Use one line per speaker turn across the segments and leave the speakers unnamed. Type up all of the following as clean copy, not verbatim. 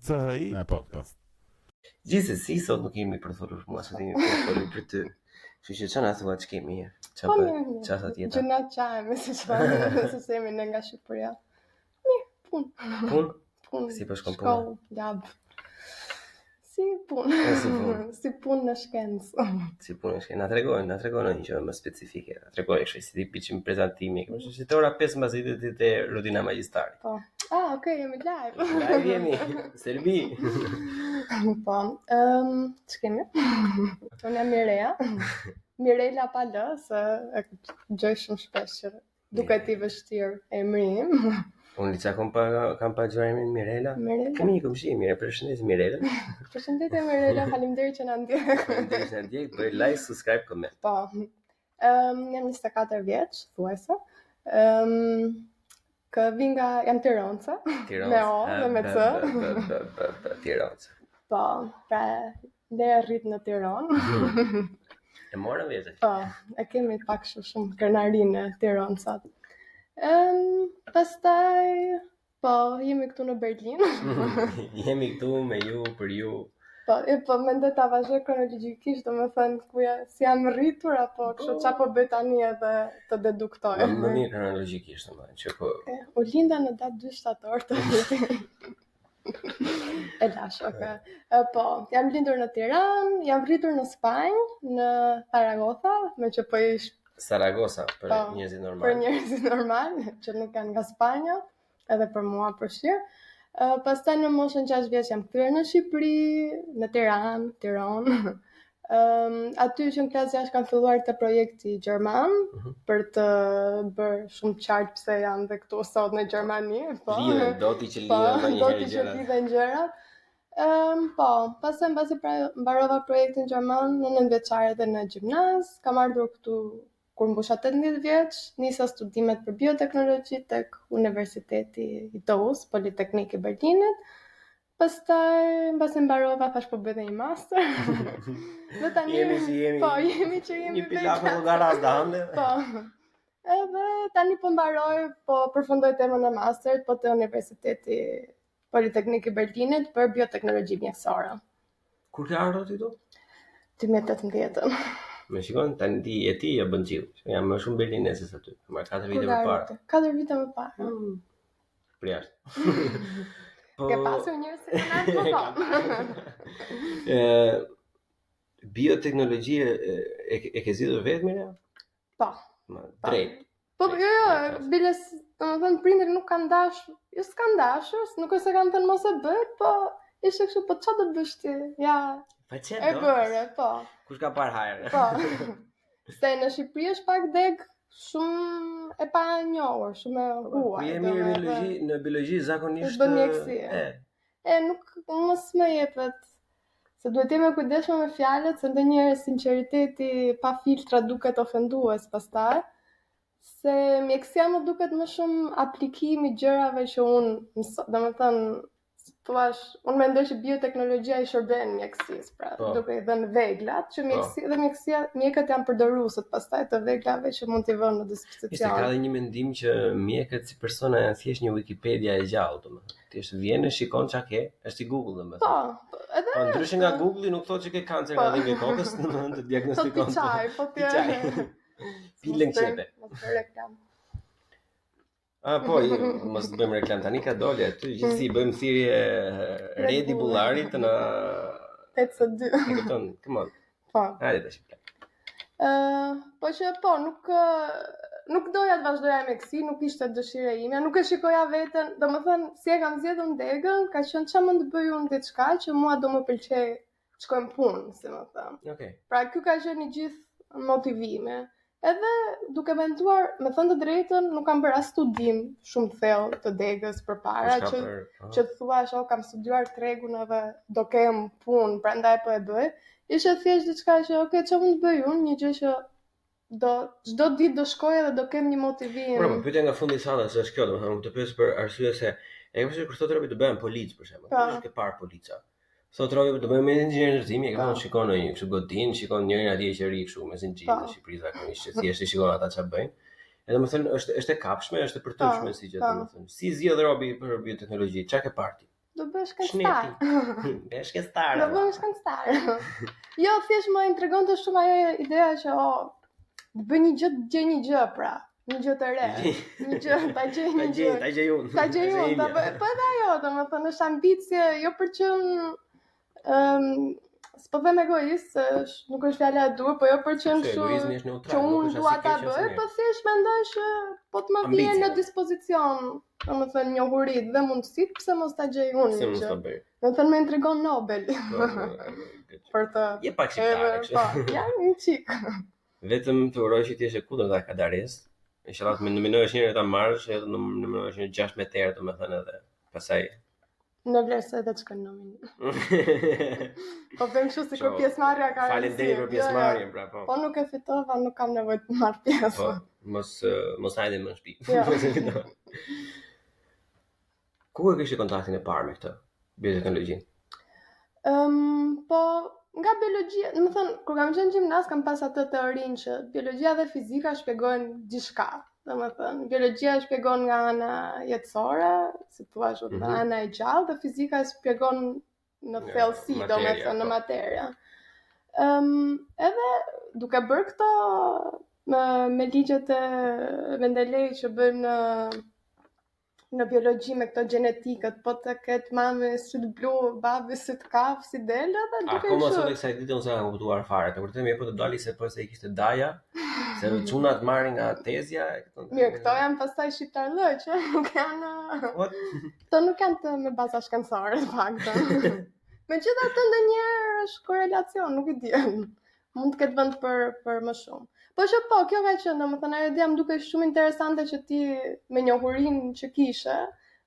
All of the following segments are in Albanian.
CHI podcast.
Gjithsesi, sot nuk kemi për të folur mua, sot kemi për të folur për ty. Kështu që çana thua që kemi herë. Çfarë tjetër?
Gjëna çajme, se çfarë, se jemi ne nga Shqipëria. Mirë, punë.
Si po shkon puna?
Shkollë, lab. Si punë. Si punë në shkencë.
Si punë në shkencë. Na tregon një gjë më specifike. Na tregon kështu si ti piçim prezantimi, kështu si ora 15 ditë e rutina magjistare.
Po. Okay, jemi live.
Live jemi. Selbi.
Po. Ç'kemi? Unë jam Mireja. Mirela pa lë, se e gjoj shumë shpesh që duket i vështirë emri im.
Unë lica kam pa gjuar emrin Mirela. Kemi një këmshi, Mirela, përshëndetje Mirela.
Përshëndetje Mirela, faleminderit që na ndjek.
Faleminderit që na ndjek, bëj like, subscribe, comment.
Po. Jam 24 vjeç, thuajse. Jam Tiranca. Me O dhe me C.
Tiranca.
Po, pra ne rrit në Tiranë.
E morën vjetë?
Po, e kemi pak shumë krenarinë Tirancat. Pastaj, po, jemi këtu në Berlin.
Jemi këtu me ju, për ju.
Po, mendoj ta vazhdoj kronologjikisht, domethënë si jam rritur apo kështu çfarë po bëj tani edhe të deduktoj.
Më mirë kronologjikisht, domethënë që po.
U linda në datë 2 shtator të vitit. E lash, okay. Po, jam lindur në Tiranë, jam rritur në Spanjë, në Zaragoza, me që po ish
Zaragoza për njerëzit normal.
Për njerëzit normal, që nuk janë nga Spanja, edhe për mua përfshirë. Pastaj në moshën 6 vjeç jam kthyer në Shqipëri, në Tiranë. Aty që në klasë 6 kam filluar të projekti gjerman për të bërë shumë qartë pse jam dhe këtu sot në Gjermani, po.
Doti që lidhen gjërat.
Po, pastaj mbasi mbarova projektin gjerman në 9 vjeçare dhe në gjimnaz, kam ardhur këtu kur mbusha 18 vjeç, nisa studimet për bioteknologji tek Universiteti i TU's, Politeknik i Berlinit. Pastaj, mbasi mbarova, thash po bëj një master. Dhe tani Po, jemi
një pilafë llogaras dande.
Po. Edhe tani po mbaroj, po përfundoj temën e masterit, po te Universiteti Politeknik i Berlinit për bioteknologji mjekësore.
Kur ke ardhur ti këtu?
2018.
Me shikon, tani ti e ti e bën qill. Jam më shumë berlinese se ty. Marr 4 vite më parë.
4 vite më parë.
Për jashtë.
Ke pasur njerëz që kanë po.
Bioteknologji e ke zgjidhur vetë Mira?
Po.
Drejt.
Po jo, biles, domethënë prindërit nuk kanë dashur, jo s'kan dashur, nuk është se kanë thënë mos e bëj, po ishte kështu, po çfarë do bësh ti? Ja. E bërë, po.
Kush ka parë hajër?
Po. Se në Shqipëri është pak deg shumë e pa njohur, shumë e huaj.
Po jemi në biologji zakonisht
bën mjekësi. Nuk mos më jepet. Se duhet jemi kujdesshëm me fjalët, se ndonjëherë sinqeriteti pa filtra duket ofendues pastaj. Se mjekësia më duket më shumë aplikimi gjërave që unë, domethënë unë mendoj që bioteknologjia i shërben mjekësisë, pra duke i dhënë veglat, që mjekët janë përdoruesët pastaj të veglave që mund t'i vënë në dispozicion.
Ishte ka dhe një mendim që mjekët si persona janë thjesht një Wikipedia e gjallë, domethënë. Ti vjen e shikon çka ke, është i Google domethënë.
Po, edhe.
Po ndryshe nga Google nuk thotë që ke kancer nga dhimbje kokës, domethënë të diagnostikon.
Po ti.
Pilën qepe.
Reklam.
Po, mos bëjmë reklam tani ka dole aty, gjithsesi bëjmë thirrje Redi Bullarit të na
82.
E kupton, come on.
Po.
Hajde tash.
Po që po, nuk doja të vazhdoja mjekësi, nuk ishte dëshira ime, nuk e shikoja veten, domethënë si e kam zgjedhur degën, ka qenë çfarë mund të bëj unë diçka që mua do më pëlqej të shkoj në punë, si më thënë.
Okej.
Pra ky ka qenë gjithë motivimi. Edhe duke menduar, me thënë të drejtën, nuk kam bërë as studim shumë thellë të degës përpara që thuash, kam studiuar tregun edhe do kem punë, prandaj po e bëj. Ishte thjesht diçka që, çfarë mund të bëj unë, një gjë që çdo ditë do shkoj edhe do kem një motivim.
Po, pyetja nga fundi i sallës është kjo, domethënë të pyes për arsye se e kam thënë kur thotë robi të bëjmë policë për shembull. Është ke parë polica. Thotë robi të bëjmë inxhinier ndërtimi, e kam shikon në një kështu godin, shikon njërin atje që ri kështu me zinxhir në Shqipëri zakonisht, që thjesht shikon ata çfarë bëjnë. Edhe domethënë është e kapshme, është e përtyeshme si gjë domethënë. Si zgjedh robi për bioteknologji, çka ke parë ti?
Do bëj bësh këngëtar.
Bësh këngëtar.
Do bësh këngëtar. Jo, thjesht më intrigonte shumë ajo ideja që të bëj një gjë pra. Një gjë të re, një gjë, ta gjej një gjë.
Ta gjej unë.
Po edhe ajo, domethënë është ambicje, jo për që s'po them egoist, nuk është fjala e dur, po jo për që që unë dua ta bëj, po thjesht mendoj që po të më vjen në dispozicion, domethënë njohuritë dhe mundësitë, pse mos ta gjej unë një gjë. Domethënë më intrigon Nobel. Për të.
Je pak shqiptare kështu.
Po, jam një çik.
Vetëm të uroj që ti je kundër ta kadares. Inshallah të nominohesh njëherë ta marrësh, edhe nominohesh një 16 herë domethënë edhe pastaj
në vlerëse edhe të shkën nomin. Po bëjmë kështu si kur pjesëmarrja ka rëndësi.
Faleminderit për pjesëmarrjen, pra po.
Po nuk e fitova, nuk kam nevojë të marr pjesë.
Po, mos hajde më në shtëpi. Ku e kishe kontaktin e parë me këtë bioteknologjinë?
Po nga biologjia, domethënë kur kam qenë gjimnaz kam pas atë teorinë që biologjia dhe fizika shpjegojnë gjithçka. Domethënë, biologjia shpjegon nga ana jetësore, si thua ashtu, nga ana e gjallë, dhe fizika shpjegon në thellësi, domethënë në materia. Edhe duke bërë këto me ligjet e Mendeley që bëjnë në biologji me këto gjenetikët, po të ketë mami syt blu, babi syt kaf, si del edhe duke
kështu. Akoma sot kësaj dite unë s'e kam kuptuar fare. Të vërtetë më po të dali se i kishte daja, se çunat marrin nga tezja.
Mirë, këto janë pastaj shqiptarllë që nuk janë. Këto nuk janë të me baza shkencëtare të paktën. Megjithatë ndonjëherë është korelacion, nuk e di. Mund të ketë vend për më shumë. Po që po, kjo ka qenë, domethënë ajo ide më duket shumë interesante që ti me njohurinë që kishe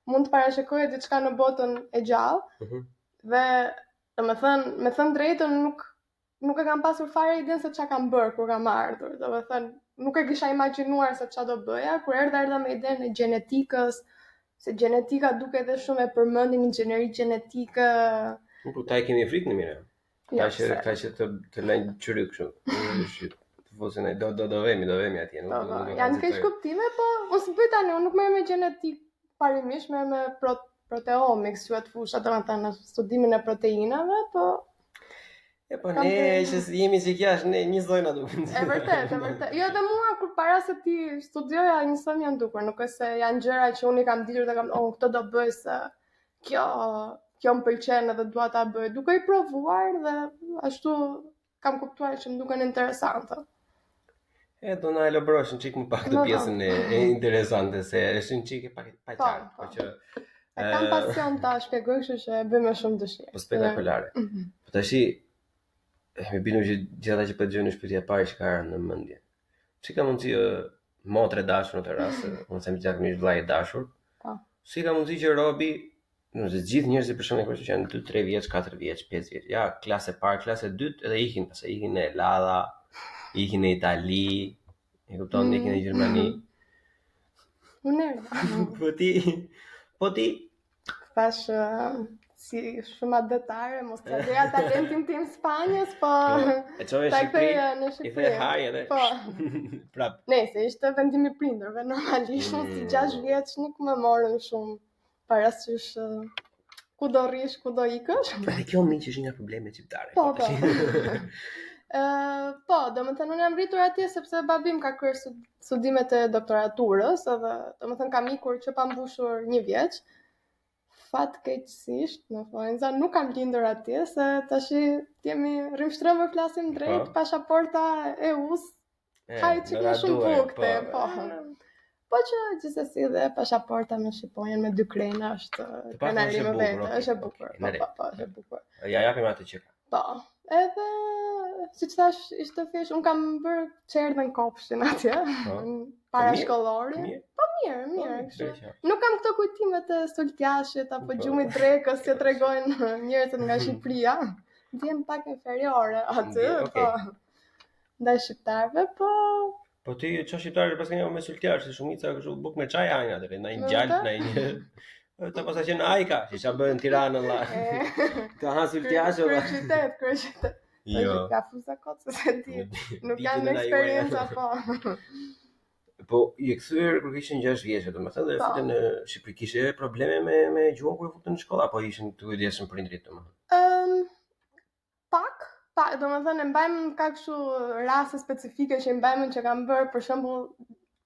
mund të parashikoje diçka në botën e gjallë. Dhe domethënë, me thënë drejtën nuk e kam pasur fare idenë se çka kam bërë kur kam ardhur. Domethënë, nuk e kisha imagjinuar se ç'a do bëja kur erdha me idenë e gjenetikës, se gjenetika duket edhe shumë e përmendur inxhinieri gjenetike.
Po ta kemi frikë në mirë. Ka që të lënë çyryk kështu. Fosën do vemi atje, nuk
janë keq kuptime, po mos bëj tani, unë nuk merr me gjenetik parimisht, merr me proteomics, quhet fusha, domethënë në studimin e proteinave, po
po ne që jemi si kjash, ne njësojna duket.
E vërtet. Jo, dhe mua kur para se ti studioja njësoj janë dukur, nuk është se janë gjëra që unë i kam ditur dhe kam, këtë do bëj se kjo më pëlqen edhe dua ta bëj. Duke i provuar dhe ashtu kam kuptuar që më duken interesante.
Do na elaborosh një çik më pak të pjesën e interesante, se është një çik e pak pa qartë, po që
kam pasion ta shpjegoj, kështu që e bëj me shumë dëshirë.
Po spektakolare. Po tash më bino që gjithë ata që po dëgjojnë shpytja e parë që ka në mendje. Si ka mundësi motre dashur në të rast, unë them zakonisht vllai i dashur.
Po.
Si ka mundësi që robi, nëse gjithë njerëzit për shembull që janë 2-3 vjeç, 4 vjeç, 5 vjeç, ja, klasë e parë, klasë e dytë, edhe ikin, pastaj ikin në Elada, ikin në Itali, e kupton, ikin në Gjermani.
Unë.
Po ti
thash si shumë adetare, mos të gjeja talentin tim Spanjës, po
e çove në Shqipëri, i the haj edhe.
Po.
Prap.
Nëse ishte vendimi i prindërve, normalisht si 6 vjeç nuk më morën shumë parasysh ku do rrish, ku do ikësh.
Edhe kjo më që është nga problemet shqiptare.
Po. Po, domethënë unë jam rritur atje sepse babim ka kryer studimet e doktoraturës, edhe domethënë kam ikur që pa mbushur 1 vjeç. Fatkeqësisht, në Florenca nuk kam lindur atje, se tash jemi rrimshtrëmë flasim drejt, pasaporta EU-s. Haj që në shumë bukte, po. Po që gjithsesi dhe pasaporta me Shqipërinë me 2 krena është krenari më vetë, është e bukur. Po, është e bukur.
Ja japim atë që ka.
Po. Edhe siç thash, ishte thjesht un kam bërë çerdhën kopshtin atje. Para shkollorit. Po mirë. Nuk kam këto kujtimet e sultjashit apo gjumit drekës që tregojnë njerëzit nga Shqipëria. Ndjen pak inferiore aty, po. Ndaj shqiptarëve, po.
Po ti çfarë shqiptarë pas kanë me sultjash, si shumica kështu buk me çaj hajnë atë, ndaj një gjallë, ndaj një ta posa që në Ajka, që qa bëhen Tiranë la. Ka ha sultjash o la. Kryeqytet.
Jo. Ka fuza kocë se ti. Nuk janë eksperjenca, po.
Po i kthyer kur kishin 6 vjeç, domethënë dhe futën në Shqipëri, kishe probleme me gjuhën kur futën në shkollë apo ishin të kujdesshëm prindrit domethënë?
Pak, domethënë e mbajmë ka kështu raste specifike që i mbajmë që kanë bërë, për shembull,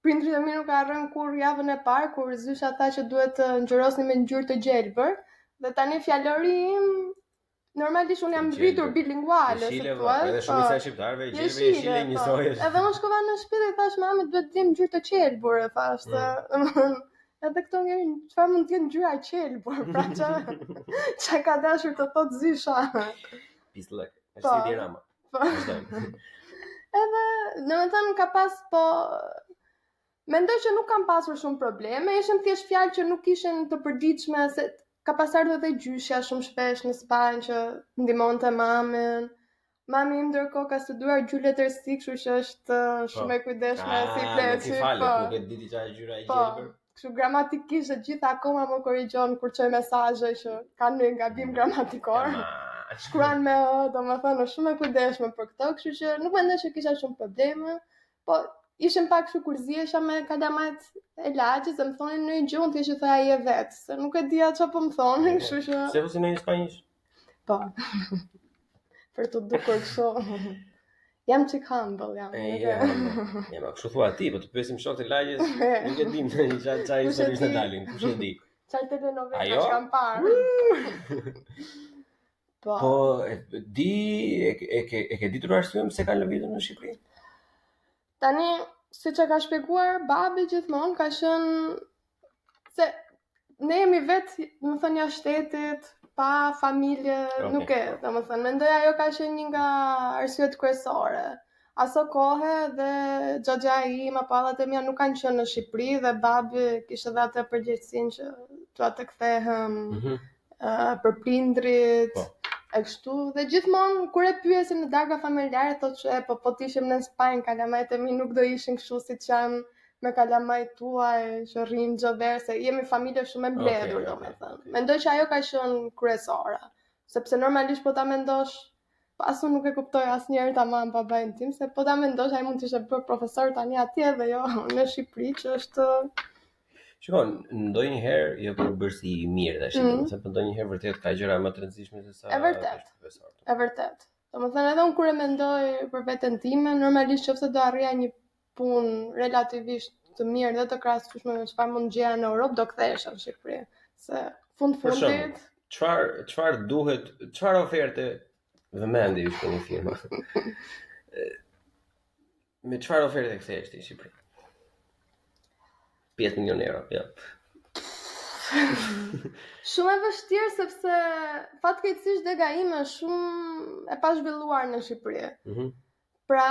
prindrit e mi nuk harrojnë kur javën e parë kur zysha tha që duhet të ngjyrosni me ngjyrë të gjelbër, dhe tani fjalori im normalisht unë jam rritur bilinguale,
si thua. Edhe shumica e shqiptarëve jeshile njësoj.
Edhe unë shkova në shtëpi dhe i thash mami duhet të dim ngjyrë të qelbur, e thash, edhe këto ngjërin çfarë mund të jetë ngjyra e qelbur, pra ç'a ka dashur të thotë zysha.
Pislek, është si dirama.
Edhe, domethënë ka pas, po mendoj që nuk kam pasur shumë probleme, ishin thjesht fjalë që nuk ishin të përditshme, se ka pas ardhur edhe gjyshja shumë shpesh në Spanjë që ndihmonte mamën. Mami im ndërkohë ka studuar gjuhë letërsi, kështu që është shumë e kujdesshme si flet.
Nuk e di çfarë gjyra e gjelbër.
Kështu gramatikisht të gjitha akoma më korrigjon kur çoj mesazhe që kanë një gabim gramatikor. Shkruan me domethënë shumë e kujdesshme për këto, kështu që nuk mendoj që kisha shumë probleme, po ishin pak kështu kur zihesha me kalamajt e lagjit, dhe më thonin në një gjuhë, thjesht thoya ai e vet, se nuk e dija çfarë po më thonin, kështu që
Se fusi në spanjisht?
Po. Për të dukur kështu. Jam çik humble, jam.
Ja, ma kështu thua ti, po të pyesim shokët e lagjes, nuk e dim çfarë historisë na dalin, kush e di.
Çfarë telenovela kam parë.
Po, e ke ditur arsyeën pse kanë lëvitur në Shqipëri?
Tani, siç e ka shpjeguar babi gjithmonë, ka qenë se ne jemi vetë, domethënë jashtë shtetit, pa familje, nuk e, domethënë mendoj ajo ka qenë një nga arsyet kryesore. Aso kohë dhe xhaxha im apo hallat e mia nuk kanë qenë në Shqipëri dhe babi kishte dhe atë përgjegjësinë që dua të kthehem për prindrit. E kështu, dhe gjithmonë kur e pyesin në darka familjare thotë që po të ishim në Spanjë, kalamajt e mi nuk do ishin kështu siç janë me kalamajt tuaj që rrinë xhover, se jemi familje shumë e mbledhur, domethënë. Mendoj që ajo ka qenë kryesore, sepse normalisht po ta mendosh, pasu nuk e kuptoj asnjëherë tamam babain tim, se po ta mendosh ai mund të ishte bërë profesor tani atje dhe jo në Shqipëri, që është
Shikon, ndonjëherë jo për bërsi i mirë tash, domethënë po ndonjëherë vërtet ka gjëra më të rëndësishme se sa profesor.
E vërtet. Domethënë edhe unë kur e mendoj për veten time, normalisht nëse do arrija një punë relativisht të mirë dhe të krahasueshme me çfarë mund gjeja në Europë, do kthehesha në Shqipëri. Se fundit,
çfarë duhet, çfarë oferte vëmendi ju për një firmë? Me çfarë oferte kthehesh ti në Shqipëri? 5 milion euro, ja.
Shumë e vështirë sepse fatkeqësisht dega ime shumë e pa zhvilluar në Shqipëri. Pra,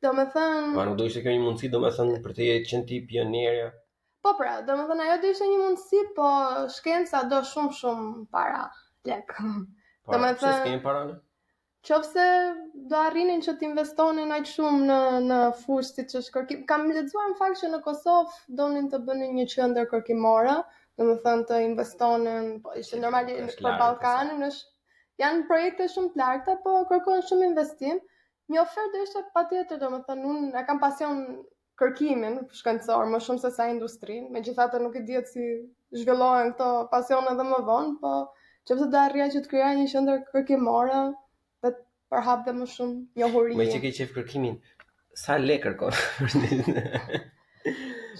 domethënë,
po nuk do ishte kjo një mundësi, domethënë për të qenë ti pionerja.
Po pra, domethënë ajo do ishte një mundësi, po shkenca do shumë para, lek.
Domethënë, s'kemi para ne?
Qofse do arrinin që t'investonin aq shumë në fushë siç është kërkim. Kam lexuar në fakt që në Kosovë donin të bënin një qendër kërkimore, domethënë të investonin, po ishte normalisht për Ballkanin, janë projekte shumë të larta, po kërkojnë shumë investim. Një ofertë do ishte patjetër, domethënë unë e kam pasion kërkimin shkencor më shumë se sa industrinë, megjithatë nuk e di si zhvillohen këto pasione edhe më vonë, po qofse do arrija që të krijoj një qendër kërkimore, për hap dhe më shumë njohuri.
Me që ke qef kërkimin, sa lek kërkon?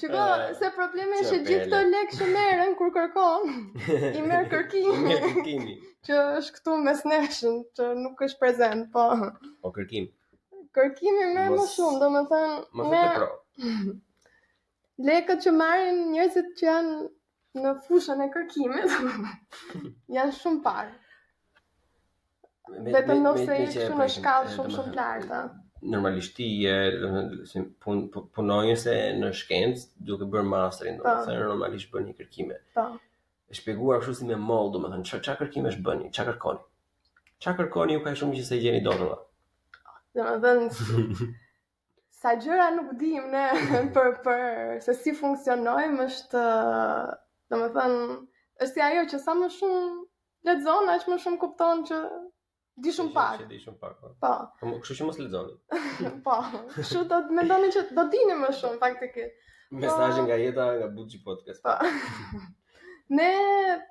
Shiko, se problemi është që gjithë këto lek që merren kur kërkon, i merr kërkimi. Që është këtu mes neshën, që nuk është prezent, po.
Po kërkim.
Kërkimi merr më shumë, domethënë,
më fute pro.
Lekët që marrin njerëzit që janë në fushën e kërkimit janë shumë parë. Vetëm nëse i kështu në shkallë shumë të larta.
Normalisht ti punonjë se në shkencë duke bërë masterin, domethënë normalisht bën një kërkime.
Po.
E shpjeguar kështu si me moll, domethënë çfarë kërkimesh bëni, çfarë kërkoni? Çfarë kërkoni ju kaq shumë që se gjeni dot valla?
Domethënë sa gjëra nuk dim ne për se si funksionojmë, është domethënë është si ajo që sa më shumë lexon, aq më shumë kupton që Di shumë pak.
Di shumë pak.
Po.
Kështu që mos lexoni.
Po. Kështu do të mendoni që do dini më shumë faktikisht.
Mesazhe nga jeta nga Buxhi Podcast.
Po. Ne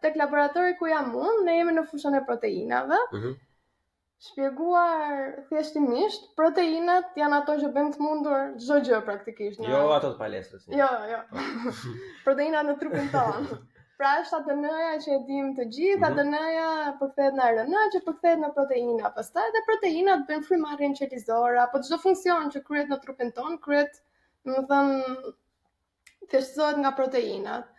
tek laboratori ku jam unë, ne jemi në fushën e proteinave. Shpjeguar thjeshtimisht, proteinat janë ato që bëjmë të mundur çdo gjë praktikisht.
Jo ato të palestrës.
Jo. Proteinat në trupin tonë. Pra është ADN-ja që e dim të gjithë, ADN-ja përkthehet në RNA që përkthehet në proteina. Pastaj edhe proteinat bëjnë frymëmarrjen qelizore, apo çdo funksion që kryhet në trupin tonë kryhet, domethënë, thjeshtësohet nga proteinat.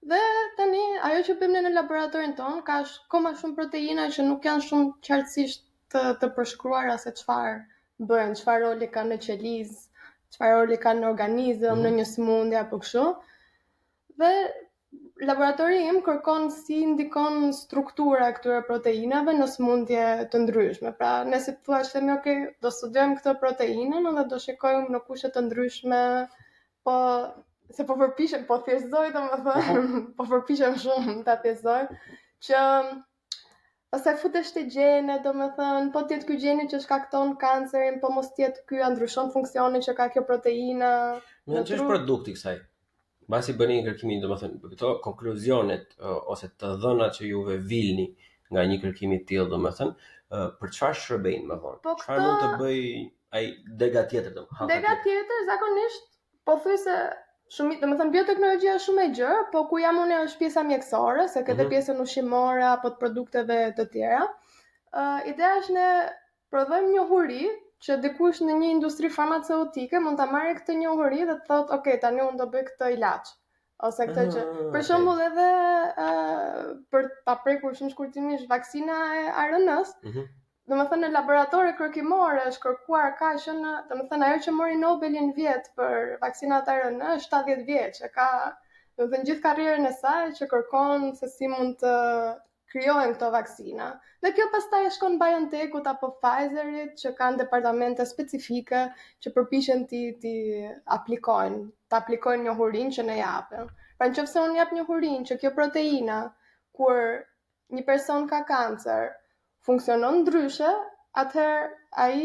Dhe tani ajo që bëjmë në laboratorin tonë ka koma shumë proteina që nuk janë shumë qartësisht të përshkruara se çfarë bëjnë, çfarë roli kanë në qelizë, çfarë roli kanë në organizëm, në një sëmundje apo kështu. Dhe laboratori im kërkon si ndikon struktura e këtyre proteinave në sëmundje të ndryshme. Pra, ne si thua themi, okay, do studiojmë këtë proteinën dhe do shikojmë në kushte të ndryshme, po se po përpiqem, po thjeshtëzoj domethënë, po përpiqem shumë ta thjeshtëzoj, që pastaj futesh te gjene, domethënë, po tjetë ky gjeni që shkakton kancerin, po mos tjetë ky ndryshon funksionin që ka kjo proteina.
Në ç'është produkti i kësaj? Mbasi bëni kërkimin, domethënë, këto konkluzionet ose të dhënat që juve vilni nga një kërkim i tillë, domethënë, për çfarë shërbejnë më vonë? Çfarë mund të bëj ai dega tjetër domethënë?
Dega tjetër zakonisht pothuajse shumë, domethënë bioteknologjia është shumë e gjerë, po ku jam unë është pjesa mjekësore, se këtë pjesën ushqimore apo të produkteve të tjera. Ideja është ne prodhojmë njohuri që dikush në një industri farmaceutike mund ta marrë këtë njohuri dhe të thotë, okay, tani unë do bëj këtë ilaç. Ose këtë që, për shembull edhe për ta prekur shumë shkurtimisht vaksina e RNA-s, domethënë në laboratore kërkimore është kërkuar kaq që domethënë ajo që mori Nobelin vjet për vaksinat RNA është 70 vjeç, e ka domethënë gjithë karrierën e saj që kërkon se si mund të krijohen këto vaksina. Dhe kjo pastaj shkon BioNTech-ut apo Pfizerit që kanë departamente specifike që përpiqen ti aplikojnë njohurinë që ne japim. Pra nëse unë jap njohurinë që kjo proteina kur një person ka kancer funksionon ndryshe, atëherë ai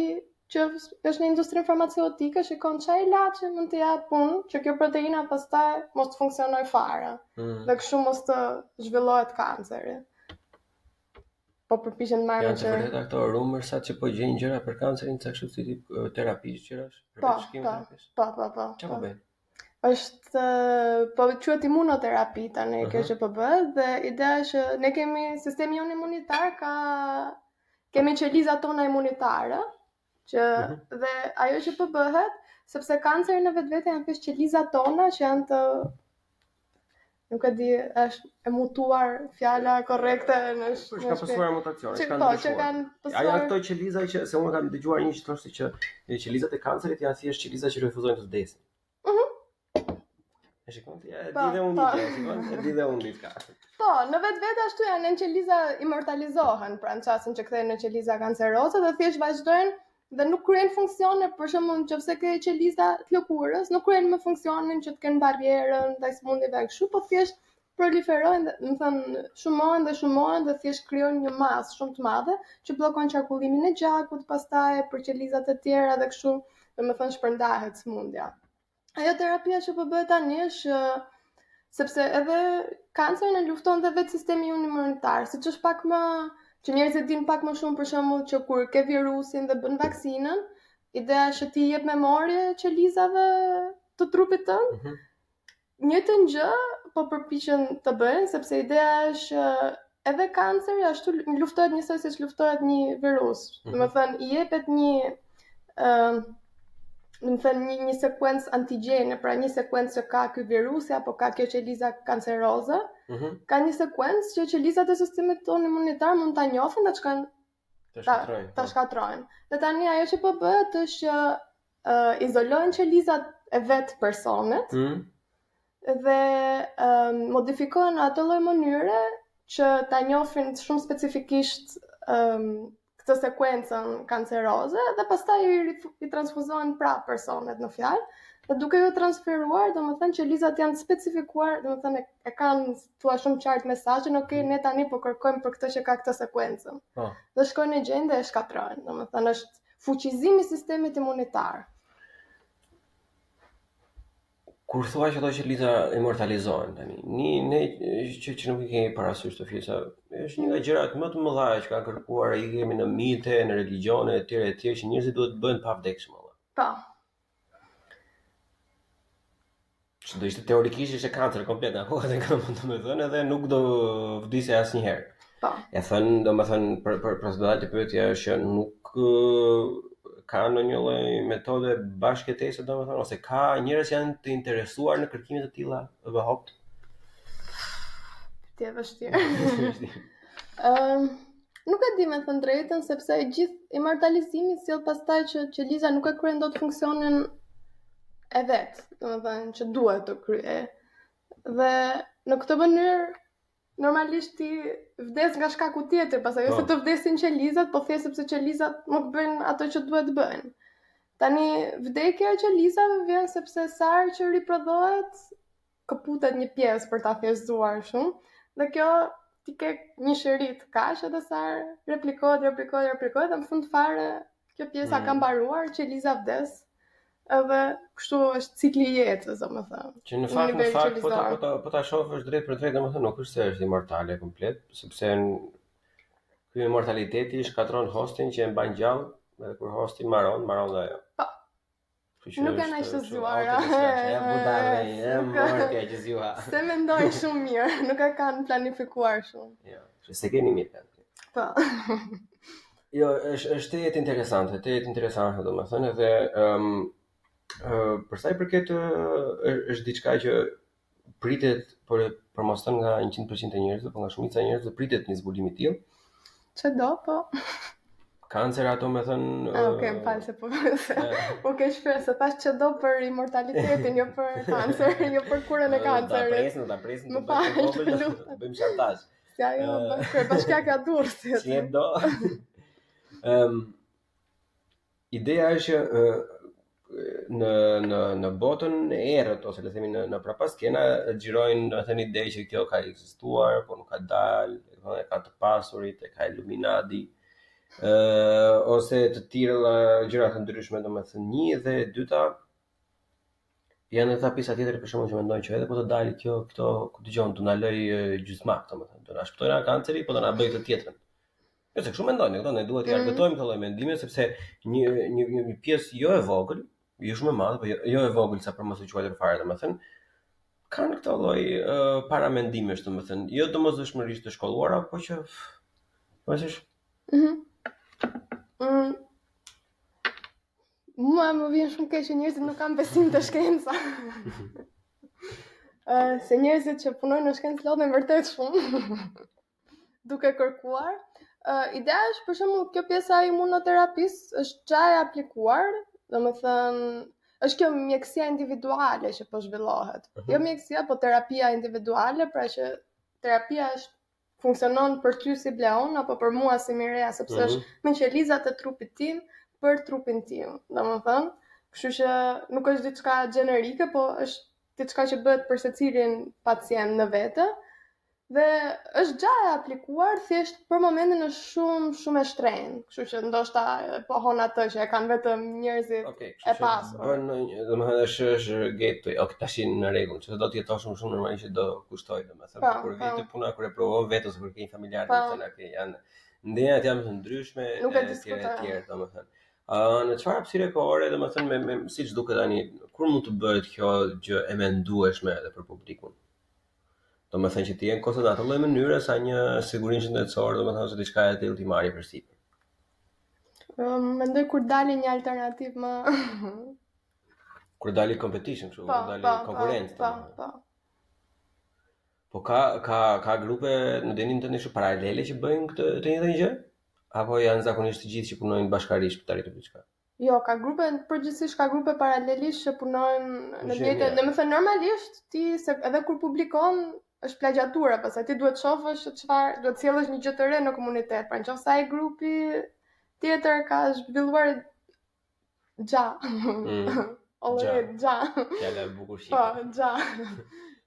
që është në industrinë farmaceutike shikon çfarë ilaçe mund të jap unë që kjo proteina pastaj mos të funksionojë fare. Dhe kështu mos të zhvillohet kanceri. Po përpiqen të marrin që
janë të vërteta këto rumërsat që po gjejnë gjëra për kancerin, ca kështu si terapi gjërash, për shkimterapisë.
Po.
Çfarë bëjnë?
Është po quhet imunoterapi tani kjo që po bëhet dhe ideja është që ne kemi sistemi jon imunitar kemi qelizat tona imunitare që dhe ajo që po bëhet sepse kanceri në vetvete janë thjesht qelizat tona që janë të nuk e di, është e mutuar fjala korrekte në
ka pasur mutacione, që kanë ndryshuar. Ajo këto qeliza që se unë kam dëgjuar një që thoshte që qelizat e kancerit janë thjesht qeliza që refuzojnë të vdesin. E shikon ti, e di dhe unë diçka.
Po, në vetvete ashtu janë, në qeliza immortalizohen, pra në çastin që kthehen në qeliza kanceroze dhe thjesht vazhdojnë dhe nuk kryejnë funksione, për shembull nëse ke qeliza të lëkurës, nuk kryejnë më funksionin që të kenë barrierën ndaj sëmundjeve kështu, po thjesht proliferojnë, domethënë shumohen dhe thjesht krijojnë një masë shumë të madhe që bllokojnë qarkullimin e gjakut, pastaj për qelizat e tjera dhe kështu, domethënë shpërndahet sëmundja. Ajo terapia që po bëhet tani është sepse edhe kancerin e lufton dhe vetë sistemi imunitar, siç është pak më që njerëzit dinë pak më shumë për shembull që kur ke virusin dhe bën vaksinën, ideja është ti jep memorie qelizave të trupit tënd. Njëjtën gjë po përpiqen të bëjnë sepse ideja është edhe kanceri ashtu luftohet njësoj siç luftohet një virus. Domethënë i jepet një sekuencë antigjene, pra një sekuencë që ka ky virusi apo ka kjo qeliza kanceroze, ka një sekuencë që qelizat e sistemit tonë imunitar mund ta njohin dhe ta shkatrojnë. Dhe tani ajo që po bëhet është që izolojnë qelizat e vet personit dhe modifikohen në atë lloj mënyre që ta njohin shumë specifikisht këtë sekuencën kanceroze dhe pastaj i transfuzohen prapë personet në fjalë Dhe duke ju transferuar, domethënë që lizat janë specifikuar, domethënë e kanë thua shumë qartë mesazhin, ok, ne tani po kërkojmë për këtë që ka këtë sekuencën. Dhe shkojnë e gjejnë dhe e shkatrojnë. Domethënë është fuqizimi i sistemit imunitar.
Kur thua që ato që liza immortalizohen tani, ne që nuk i kemi parasysh të fisa, është një nga gjërat më të mëdha që kanë kërkuar, i kemi në mite, në religione etj që njerëzit duhet të bëhen pa vdekshëm.
Po.
Që do ishte teorikisht ishte kancer komplet, apo atë kam të më thënë edhe nuk do vdisje asnjëherë.
Po.
E thënë, domethënë për procedurale të pyetja është që nuk ka ndonjë lloj metode bashkëtese, domethënë, ose ka njerëz që janë të interesuar në kërkime të tilla dhe hopt.
Ti e vështirë. Nuk e di me thënë drejtën, sepse gjithë immortalizimi sjell pastaj që liza nuk e kryen dot funksionin e vet, domethënë që duhet të krye. Dhe në këtë mënyrë normalisht ti vdes nga shkaku tjetër, pastaj jo se të vdesin qelizat, po thjesht sepse qelizat nuk bëjnë ato që duhet bëjnë. Tani vdekja e qelizave vjen sepse sa herë që riprodhohet, kaputet një pjesë për ta thjeshtuar shumë, dhe kjo ti ke një shërit kaq edhe sa herë replikohet, dhe në fund fare kjo pjesa ka mbaruar, qeliza vdes. Edhe kështu është cikli i jetës, domethënë.
Që në fakt po ta shohësh drejt për drejt, domethënë nuk është se është immortale komplet, sepse ky immortaliteti shkatron hostin që e mban gjallë, edhe kur hosti mbaron dhe ajo.
Po. Nuk e na të zgjuara.
Që zgjuha.
Se mendojnë shumë mirë, nuk e kanë planifikuar shumë.
Jo, se keni mirë.
Po.
Jo, është jetë interesante, domethënë, edhe për sa i përket është diçka që pritet për mos thënë nga 100% e njerëzve, por nga shumica e njerëzve pritet një zbulim i tillë.
Çdo, po.
Kancer ato më thënë
Okej, më fal se po. Po ke shpresë se thash çdo për immortalitetin, jo për kancer, jo për kurën e kancerit.
Ta presim të bëjmë shantazh.
Si ajo bashkiaka Durrësit.
Si e do. Ideja është që në botën e errët, ose le të themi në prapaskena, xhirojnë domethënë ide që kjo ka ekzistuar, por nuk ka dalë, e ka të pasurit, e ka Illuminati, ose të tilla gjëra të ndryshme, domethënë një dhe e dyta janë edhe pjesa tjetër për shkakun që mendojnë që edhe po të dalë këto ku dëgjon do na lëj gjysmak, domethënë do na shpëtojë nga kanceri, po do na bëjë të tjetrën. Jo se kështu mendojnë, ne duhet të argëtojmë këtë lloj mendimi sepse një pjesë jo e vogël, jo shumë e madhe, po jo e vogël sa për mos u quajtur fare, domethënë, kanë këtë lloj paramendimesh, domethënë, jo domosdoshmërisht të shkolluara, po që vështirë.
Mua më vjen shumë keq që njerëzit nuk kanë besim te shkenca. Se njerëzit që punojnë në shkencë lodhen vërtet shumë. Duke kërkuar. Ideja është për shembull kjo pjesa e imunoterapisë është çaj aplikuar, domethënë është kjo mjekësia individuale që po zhvillohet. Jo mjekësia, po terapia individuale, pra që terapia funksionon për ty si Bleon apo për mua si Mireja, sepse është me qelizat e trupit tim për trupin tim, domethënë, kështu që nuk është diçka gjenerike, po është diçka që bëhet për secilin pacient në vete. Dhe është gjaja aplikuar, thjesht për momentin është shumë e shtrenjtë, kështu që ndoshta pohon atë që e kanë vetëm njerëzit e pasur.
Domethënë është gateway, tash në rregull, që do të jetosh shumë normalisht që do kushtoj, domethënë, kur vjen te puna kur e provon vetes kur ke një familjar, domethënë janë ndjenjat janë të ndryshme etj, domethënë. Në çfarë hapësire kohore, domethënë siç duket tani, kur mund të bëhet kjo gjë e mendueshme edhe për publikun? Domethënë që ti je në atë lloj mënyre sa një sigurinë shëndetësore, domethënë se diçka e tillë ti marrë përsipër.
Mendoj kur dali një alternativë më
kur dali competition, kështu, kur dali konkurrencë.
Po.
Po ka grupe në denin tënd kështu paralele që bëjnë këtë të njëjtën gjë? Apo janë zakonisht të gjithë që punojnë bashkërisht për të arritur diçka?
Jo, ka grupe, përgjithsisht ka grupe paralelisht që punojnë në jetën. Domethënë normalisht ti edhe kur publikon është plagjatura, pastaj ti duhet shohësh çfarë, duhet sjellësh një gjë të re në komunitet. Pra nëse ai grupi tjetër ka zhvilluar Gja.
Fjala e bukur shqipe.
Po, gja.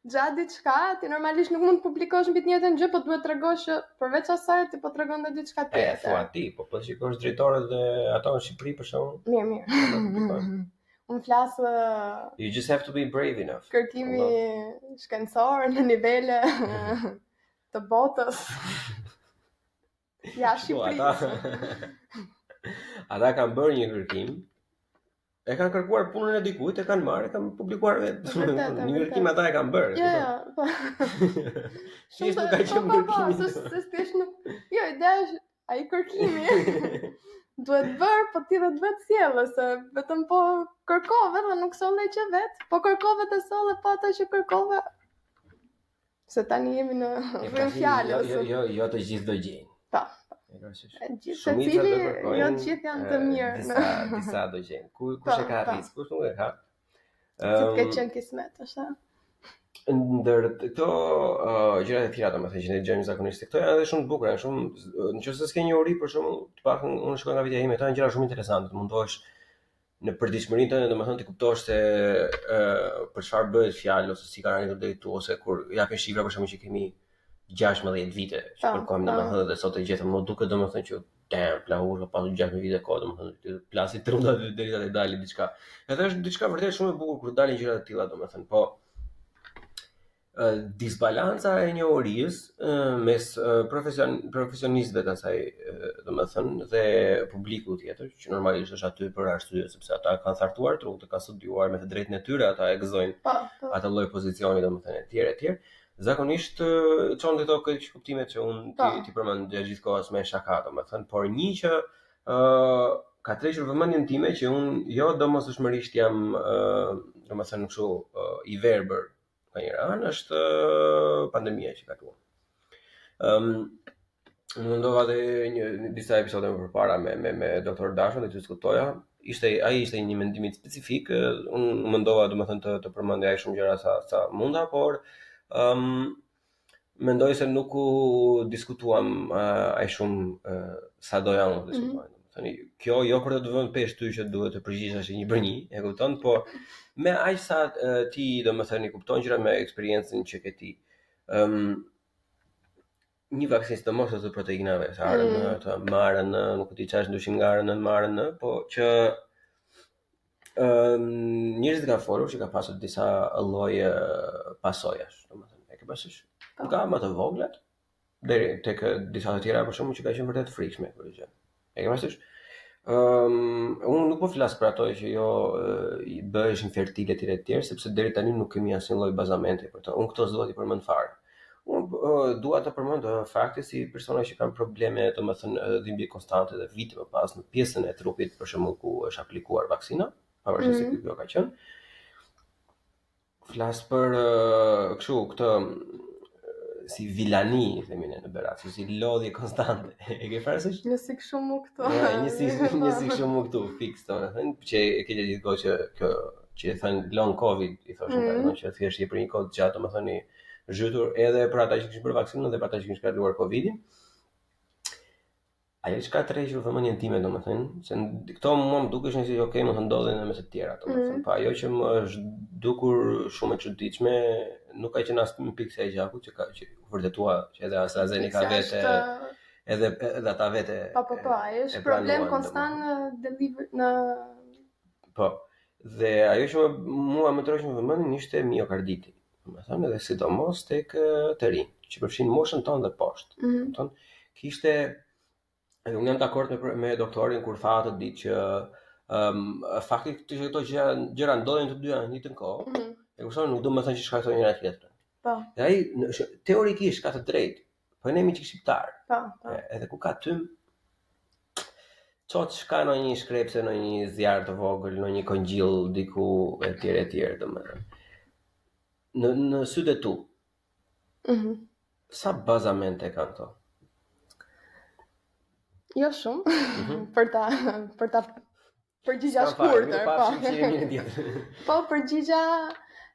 Gja diçka, ti normalisht nuk mund të publikosh mbi të njëjtën gjë, po duhet t'tregosh që përveç asaj ti po tregon edhe diçka tjetër.
Thua ti, po shikosh drejtorët dhe ato në Shqipëri për shembull.
Mirë. Unë flas
You just have to be brave enough.
Kërkimi shkencor në nivele të botës. Ja, Shqipëri.
Ata kanë bërë një kërkim. E kanë kërkuar punën e dikujt, e kanë marrë, e kanë publikuar vetë. Një kërkim ata e kanë bërë.
Ja, po.
Thjesht nuk ka qenë kërkimi.
Se thjesht nuk. Jo, ideja është ai kërkimi. Duhet bërë, po ti duhet sjellë, se vetëm po kërkove dhe nuk solle që vetë, po kërkove të solle, po ato që kërkove. Se tani jemi në rrym fjalës.
Jo të gjithë do gjejnë.
Po. Secili, jo të gjithë janë të mirë.
Disa do gjejnë. Kush e ka arrit, kush nuk e ka.
Si të ketë qenë kismet, është.
Ndër këto gjërat e tjera, domethënë që ne dëgjojmë zakonisht, këto janë edhe shumë të bukura, shumë nëse s'ke një uri për shembull, të paktën unë shkoj nga vitja ime, këto janë gjëra shumë interesante, të mundohesh në përditshmërinë tënde, domethënë ti kuptosh se për çfarë bëhet fjalë ose si kanë arritur deri këtu ose kur japin shifra për shembull që kemi 16 vite që kërkojmë domethënë dhe sot e gjetëm, më duket domethënë që plahur ka pasur 16 vite kohë domethënë plasi trunda derisa të dalë diçka. Edhe është diçka vërtet shumë e bukur kur dalin gjëra të tilla domethënë, po disbalanca e njohurisë mes profesionistëve të asaj domethënë dhe publiku tjetër që normalisht është aty për arsye sepse ata kanë thartuar trut, kanë studiuar me të drejtën e tyre, ata e gëzojnë atë lloj pozicioni domethënë etj. Zakonisht çon këto kuptimet që unë ti përmend gjithë kohës me shaka domethënë, por një që ka tërhequr vëmendjen time që unë jo domosdoshmërisht jam domethënë kështu i verbër ka një anë është pandemia që ka tuam. Unë mendova dhe disa episode më përpara me doktor Dashon dhe të diskutoja. Ai ishte një mendim specifik, unë mendova domethënë të përmendja ai shumë gjëra sa munda, por mendoj se nuk u diskutuam ai shumë sa doja unë të diskutoj. Kjo jo për të vënë pesh ty që duhet të përgjigjesh një për një, e kupton, po me aq sa ti domethënë kupton gjërat me eksperiencën që ke ti. Një vaksinë sidomos të proteinave, sa RNA, të mRNA, nuk e di çfarë ndyshim nga RNA në mRNA, po që njerëzit kanë folur që ka pasur disa lloje pasojash, domethënë, e ke parasysh? Nga më të voglat deri tek disa të tjera për shkakun që ka qenë vërtet frikshme kjo gjë. E ke parasysh? Unë nuk po flas për ato që jo i bëhesh infertile etj, sepse deri tani nuk kemi asnjë lloj bazamente për to. Unë këto s'dua t'i përmend fare. Unë dua të përmend fakte si persona që kanë probleme, domethënë dhimbje konstante dhe vite më pas në pjesën e trupit për shembull ku është aplikuar vaksina, pavarësisht se kjo ka qenë. Flas për kështu këtë si vilani, themi ne në Berat, si lodhje konstante. E ke parasysh?
Një sik shumë këtu.
Një sik shumë këtu, fiks, domethënë, që e ke gjithë kohë që kjo që e thënë long covid, i thoshin ata, që thjesht je për një kohë të gjatë, domethënë i zhytur edhe për ata që kishin bërë vaksinën dhe për ata që kishin shkaluar covidin. Ajo që ka tërhequr vëmendjen time domethënë, se këto mua më dukeshin si okay, më të ndodhin edhe me të tjera domethënë, pa ajo që më është dukur shumë e çuditshme, nuk ka qenë as një pikë e gjakut që vërtetua që edhe AstraZeneca vete edhe ata vete.
Po, ai është problem konstant në
Po. Dhe ajo që mua më tërheq në vëmendjen ishte miokarditi. Domethënë edhe sidomos tek të rinj, që përfshin moshën tonë dhe poshtë. Domethënë kishte unë jam dakord me doktorin kur tha atë ditë që fakti që këto gjëra ndodhin të dyja në një të kohë, e kupton, nuk do të thënë që shkaktojnë njëra tjetrën.
Po.
Dhe ai teorikisht ka të drejtë, po ne jemi çik shqiptar.
Po.
Edhe ku ka tym çot shka në një shkrepse, në një zjarr të vogël, në një kongjill diku etj, domethënë. Në sytë e tu. Sa bazamente kanë këto?
Jo shumë, për ta përgjigja shkurtër, po përgjigja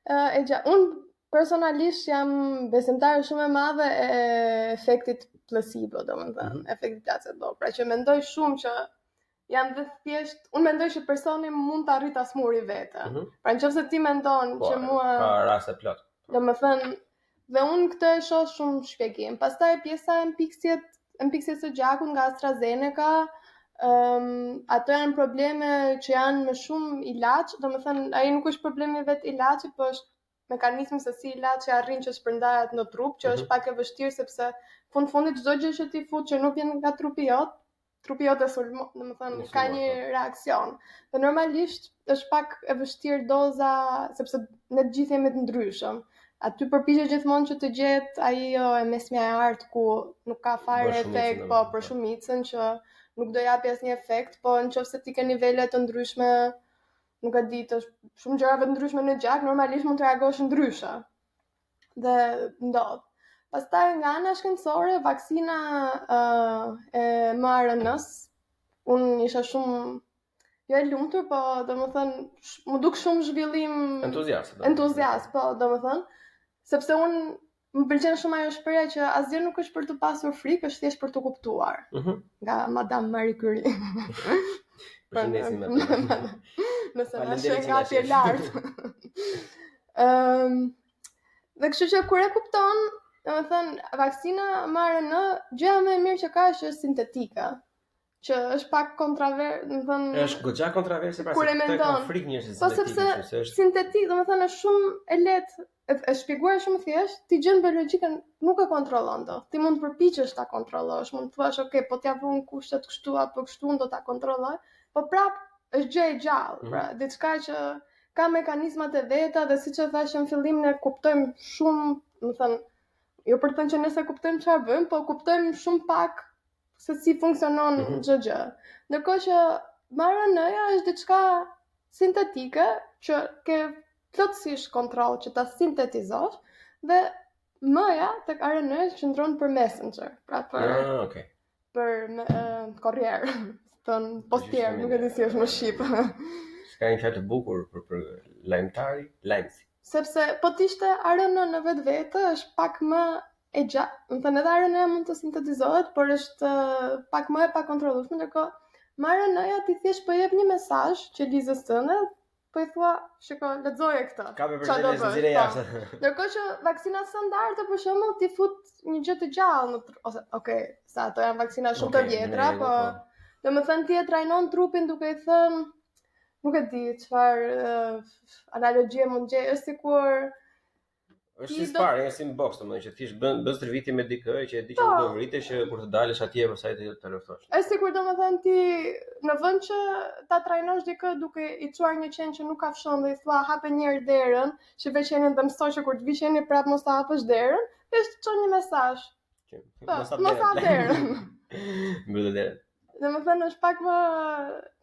e gjatë. Unë personalisht jam besimtare shumë e madhe e efektit placebo, domethënë, efektit placebo. Pra që mendoj shumë që janë dhe thjesht, unë mendoj që personi mund të arrit ta smuri vete. Pra nëse ti mendon që mua
ka raste plot.
Domethënë, dhe unë këtë e shoh shumë shpjegim. Pastaj pjesa e mpikësjes së gjakut nga AstraZeneca, ato janë probleme që janë më shumë ilaç, domethënë ai nuk është problemi vetë ilaçit, po është mekanizmi se si ilaçi arrin që shpërndahet në trup, që është pak e vështirë sepse fundit çdo gjë që ti fut që nuk vjen nga trupi jot domethënë ka një reakcion. Dhe normalisht është pak e vështirë doza sepse ne të gjithë jemi të ndryshëm. Aty përpiqet gjithmonë që të gjet ajo e mesmja e artë ku nuk ka fare efekt, po për shumicën që nuk do japi asnjë efekt, po nëse ti ke nivele të ndryshme, nuk e di, është shumë gjërave të ndryshme në gjak, normalisht mund të reagosh ndryshe. Dhe ndodh. Pastaj nga ana shkencore, vaksina e mRNA-s, unë isha shumë jo e lumtur, po domethënë më duk shumë zhvillim entuziast, po domethënë, sepse unë më pëlqen shumë ajo shprehje që asgjë nuk është për të pasur frikë, është thjesht për të kuptuar. Nga Madame Marie Curie.
Përshëndesim atë.
Nëse na sheh nga atje lart. Dhe kështu që kur e kupton, domethënë vaksina mRNA, gjëja më e mirë që ka është sintetike. Që është pak domethënë
është goxha kontroverse pra se ka frikë njerëzit
sintetike. Po sepse është sintetik, domethënë është shumë e lehtë, e shpjeguar shumë thjesht, ti gjën biologjikën nuk e kontrollon dot. Ti mund të përpiqesh ta kontrollosh, mund të thuash, "Ok, po t'ja vëm kushtet kështu apo kështu, unë do ta kontrolloj." Po prap është gjë e gjallë, pra diçka që ka mekanizmat e veta dhe siç e thash në fillim ne kuptojmë shumë, domethënë jo për të thënë që nëse kuptojmë çfarë bëjmë, po kuptojmë shumë pak se si funksionon çdo gjë. Ndërkohë që mRNA-ja është diçka sintetike që ke plotësisht kontroll që ta sintetizosh dhe M-ja tek RNA qëndron për messenger, pra për korrier, thon postier, nuk e di si është më shqip.
Ka një fjalë të bukur për lajmtari, lajmësi.
Sepse po të ishte RNA në vetvete është pak më e gjatë, domethënë edhe RNA mund të sintetizohet, por është pak më e pakontrollueshme, ndërkohë mRNA-ja ti thjesht po jep një mesazh që lizës tënde, po i thua, shiko, lexoje këtë.
Ka me përgjigje nxjerrje jashtë.
Ndërkohë që vaksina standarde për shembull ti fut një gjë të gjallë ose sa ato janë vaksina shumë të vjetra, po domethënë ti e trajnon trupin duke i thënë, nuk e di çfarë analogjie mund gjej, është sikur
është si sparring, është si në boks, domethënë që thjesht bën stërvitje me dikë që e di që nuk do vritesh që kur të dalësh atje pastaj të luftosh.
Është sikur domethënë ti në vend që ta trajnosh dikë duke i çuar një qen që nuk ka fshon dhe i thua hape një herë derën, shifë qenin dhe mësoj që kur të vi qeni prap mos ta hapësh derën, thjesht çon një mesazh. Mos ha derën.
Mbyll derën.
Domethënë është pak më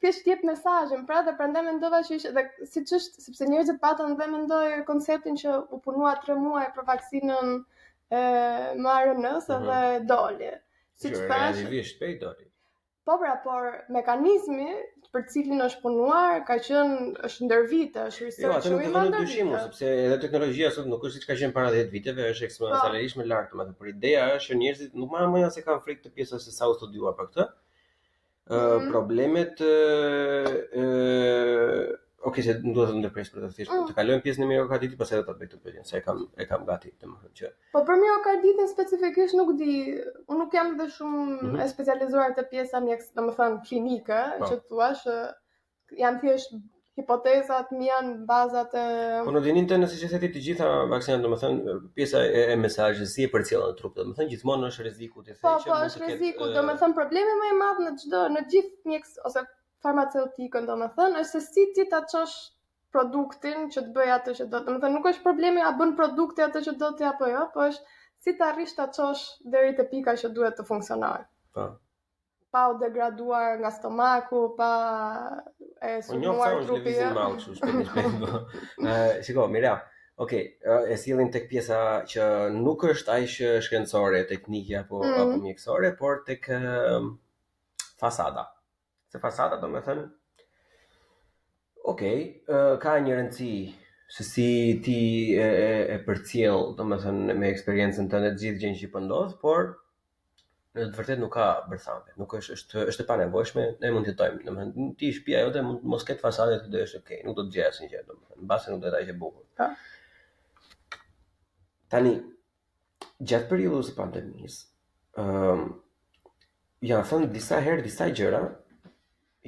thjesht jep mesazhin, pra dhe prandaj mendova që ishte dhe siç është, sepse njerëzit patën dhe mendoj konceptin që u punua 3 muaj për vaksinën e mRNA-s dhe doli.
Siç thash, shpejt doli.
Po pra, por mekanizmi për cilin është punuar ka qenë është ndër vite, është research
shumë i madh dyshim, sepse edhe teknologjia sot nuk është siç ka qenë para 10 viteve, është eksponencialisht më lart, domethënë por ideja është që njerëzit nuk marrin më se kanë frikë të pjesës se sa u studiuar për këtë. Problemet se nuk do të ndërpres për të thjesht, të kalojmë pjesën e miokarditit, pastaj do ta bëj të pyetjen, se e kam gati, domethënë që.
Po për miokarditin specifikisht nuk di, unë nuk jam dhe shumë e specializuar te pjesa domethënë klinike, që thua që janë thjesht hipotezat mia në bazat e
Po në dinin tënë siç e theti të gjitha vaksinat, domethënë pjesa e mesazhit si e përcjellën në trup, domethënë gjithmonë është rreziku ti thënë që
po është rreziku, domethënë problemi më i madh në gjithë mjekës ose farmaceutikën, domethënë është se si ti ta çosh produktin që të bëj atë që do. Domethënë nuk është problemi a bën produkti atë që do ti apo jo, po është si ta arrish ta çosh deri te pika që duhet të funksionojë.
Po.
Pa u degraduar nga stomaku, pa e sulmuar trupi.
Shiko, Mira, e sillin tek pjesa që nuk është aq shkencore, teknike apo mjekësore, por tek fasada. Se fasada domethënë ka një rëndësi se si ti e përcjell, domethënë me eksperiencën tënde të gjithë gjën që po ndodh, por në të vërtetë nuk ka bërthampe, nuk është e panevojshme, ne mund të jetojmë. Domethënë, ti shtëpia jote mund mos ketë fasade ti do jesh okay, nuk do të gjej asnjë gjë, domethënë, mbase nuk do të ishte bukur.
Po.
Tani, gjatë periudhës së pandemisë, janë thënë disa herë disa gjëra,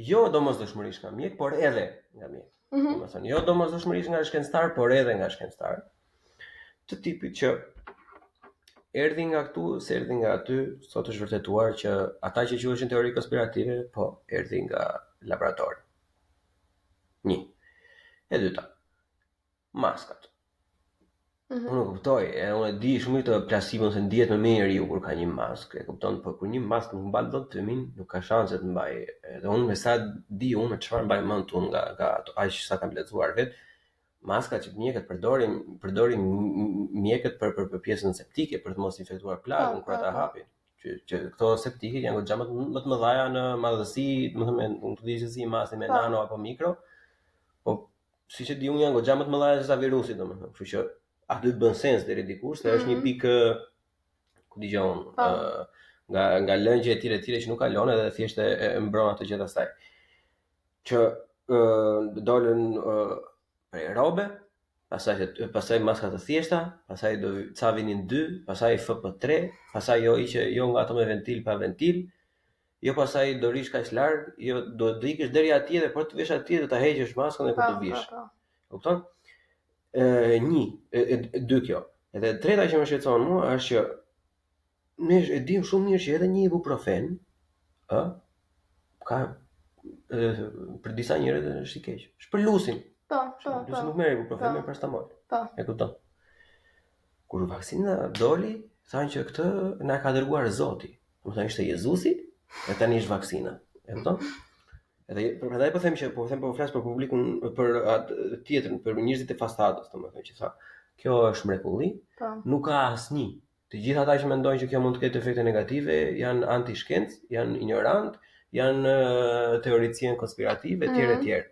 jo domosdoshmërisht nga mjek, por edhe nga mjek. Domethënë, jo domosdoshmërisht nga shkencëtar, por edhe nga shkencëtar. Të tipit që erdhi nga këtu, se erdhi nga aty, sot është vërtetuar që ata që quheshin teori konspirative, po erdhi nga laboratori. 1. E dyta, maskat. Unë nuk kuptoj, unë e di shumë të plasimin se ndihet më mirë njeriu kur ka një maskë, e kupton, por kur një maskë nuk mban dot fëmin, nuk ka shanse të mbaj. Edhe unë me sa di unë çfarë mbaj mend unë nga aq sa kam lexuar vet, maska që mjekët përdorin mjekët për pjesën septike për të mos infektuar plagën kur ata hapin. Që këto septike janë goxha më të mëdha në madhësi, domethënë nuk di se si masi me nano apo mikro, po siç e di unë janë goxha më të mëdha se sa virusi domethënë, kështu që aty bën sens deri diku, se është një pikë ku dëgjon nga lëngje e tjera që nuk kalon edhe thjesht e mbron atë gjë asaj. Që dolën prej robe, pastaj maska të thjeshta, pastaj do ca vinin 2, pastaj FP3, pastaj jo nga ato me ventil pa ventil, jo pastaj do rish kaq larg, jo do të ikësh deri atje dhe për të vesh atje do ta heqësh maskën dhe kur të vish. Kupton? 2 kjo. Edhe e treta që më shqetëson mua është që ne e dim shumë mirë që edhe një ibuprofen, ka për disa njerëz është i keq. Është për lusin.
Po.
Nuk merr ibuprofen, merr paracetamol. E kupton? Kur vaksina doli, thanë që këtë na ka dërguar Zoti. Domethënë ishte Jezusi, e tani është vaksina. E kupton? Edhe prandaj po them po flas për publikun, për atë tjetrën, për njerëzit e fastatës, domethënë që tha, kjo është mrekulli, nuk ka asnjë. Të gjithë ata që mendojnë që kjo mund të ketë efekte negative janë anti-shkencë, janë ignorant, janë teoricien konspirative etj.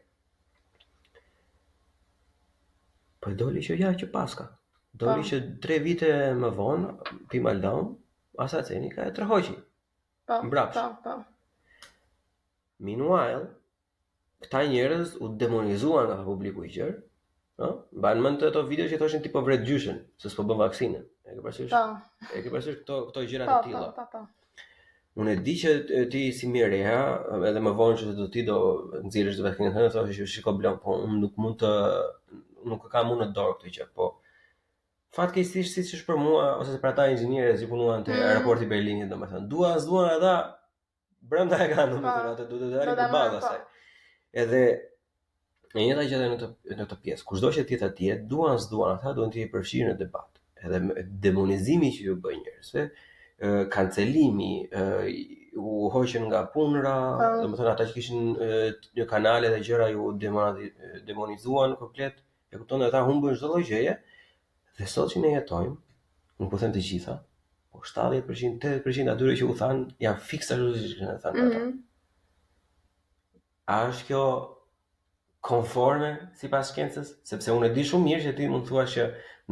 Po doli që paska. Doli që 3 vite më vonë, ti Maldon, AstraZeneca e tërhoqi. Mbrapsht. Meanwhile, këta njerëz u demonizuan nga publiku i gjerë, mban mend ato video që thoshin tipo vret gjyshin, se s'po bën vaksinën. E ke parasysh këto gjëra të tilla. Unë e di që ti si Mireja, edhe më vonë që ti do nxjerrësh vaksinën tënde, thoshe që shiko blon, po unë nuk e kam unë në dorë këtë gjë, po fatkeqësisht siç është për mua ose për ata inxhinierë që punuan te aeroporti i Berlinit, domethënë, duan ata brenda e kanë domethënë atë do të dalë përballë asaj. Edhe në njëta gjë në këtë pjesë, kushdo që të jetë atje, duan ata duan të jenë përfshirë në debat. Edhe demonizimi që ju bën njerëzve, kancelimi, u hoqën nga punëra, domethënë ata që kishin një kanale dhe gjëra ju demonizuan komplet, e kupton, ata humbën çdo lloj gjëje. Dhe sot që ne jetojmë, nuk po them të gjitha, po 70%, 80% atyre që u thanë janë fiksa ashtu siç e thanë ata. A është kjo konforme sipas shkencës? Sepse unë e di shumë mirë që ti mund të thuash që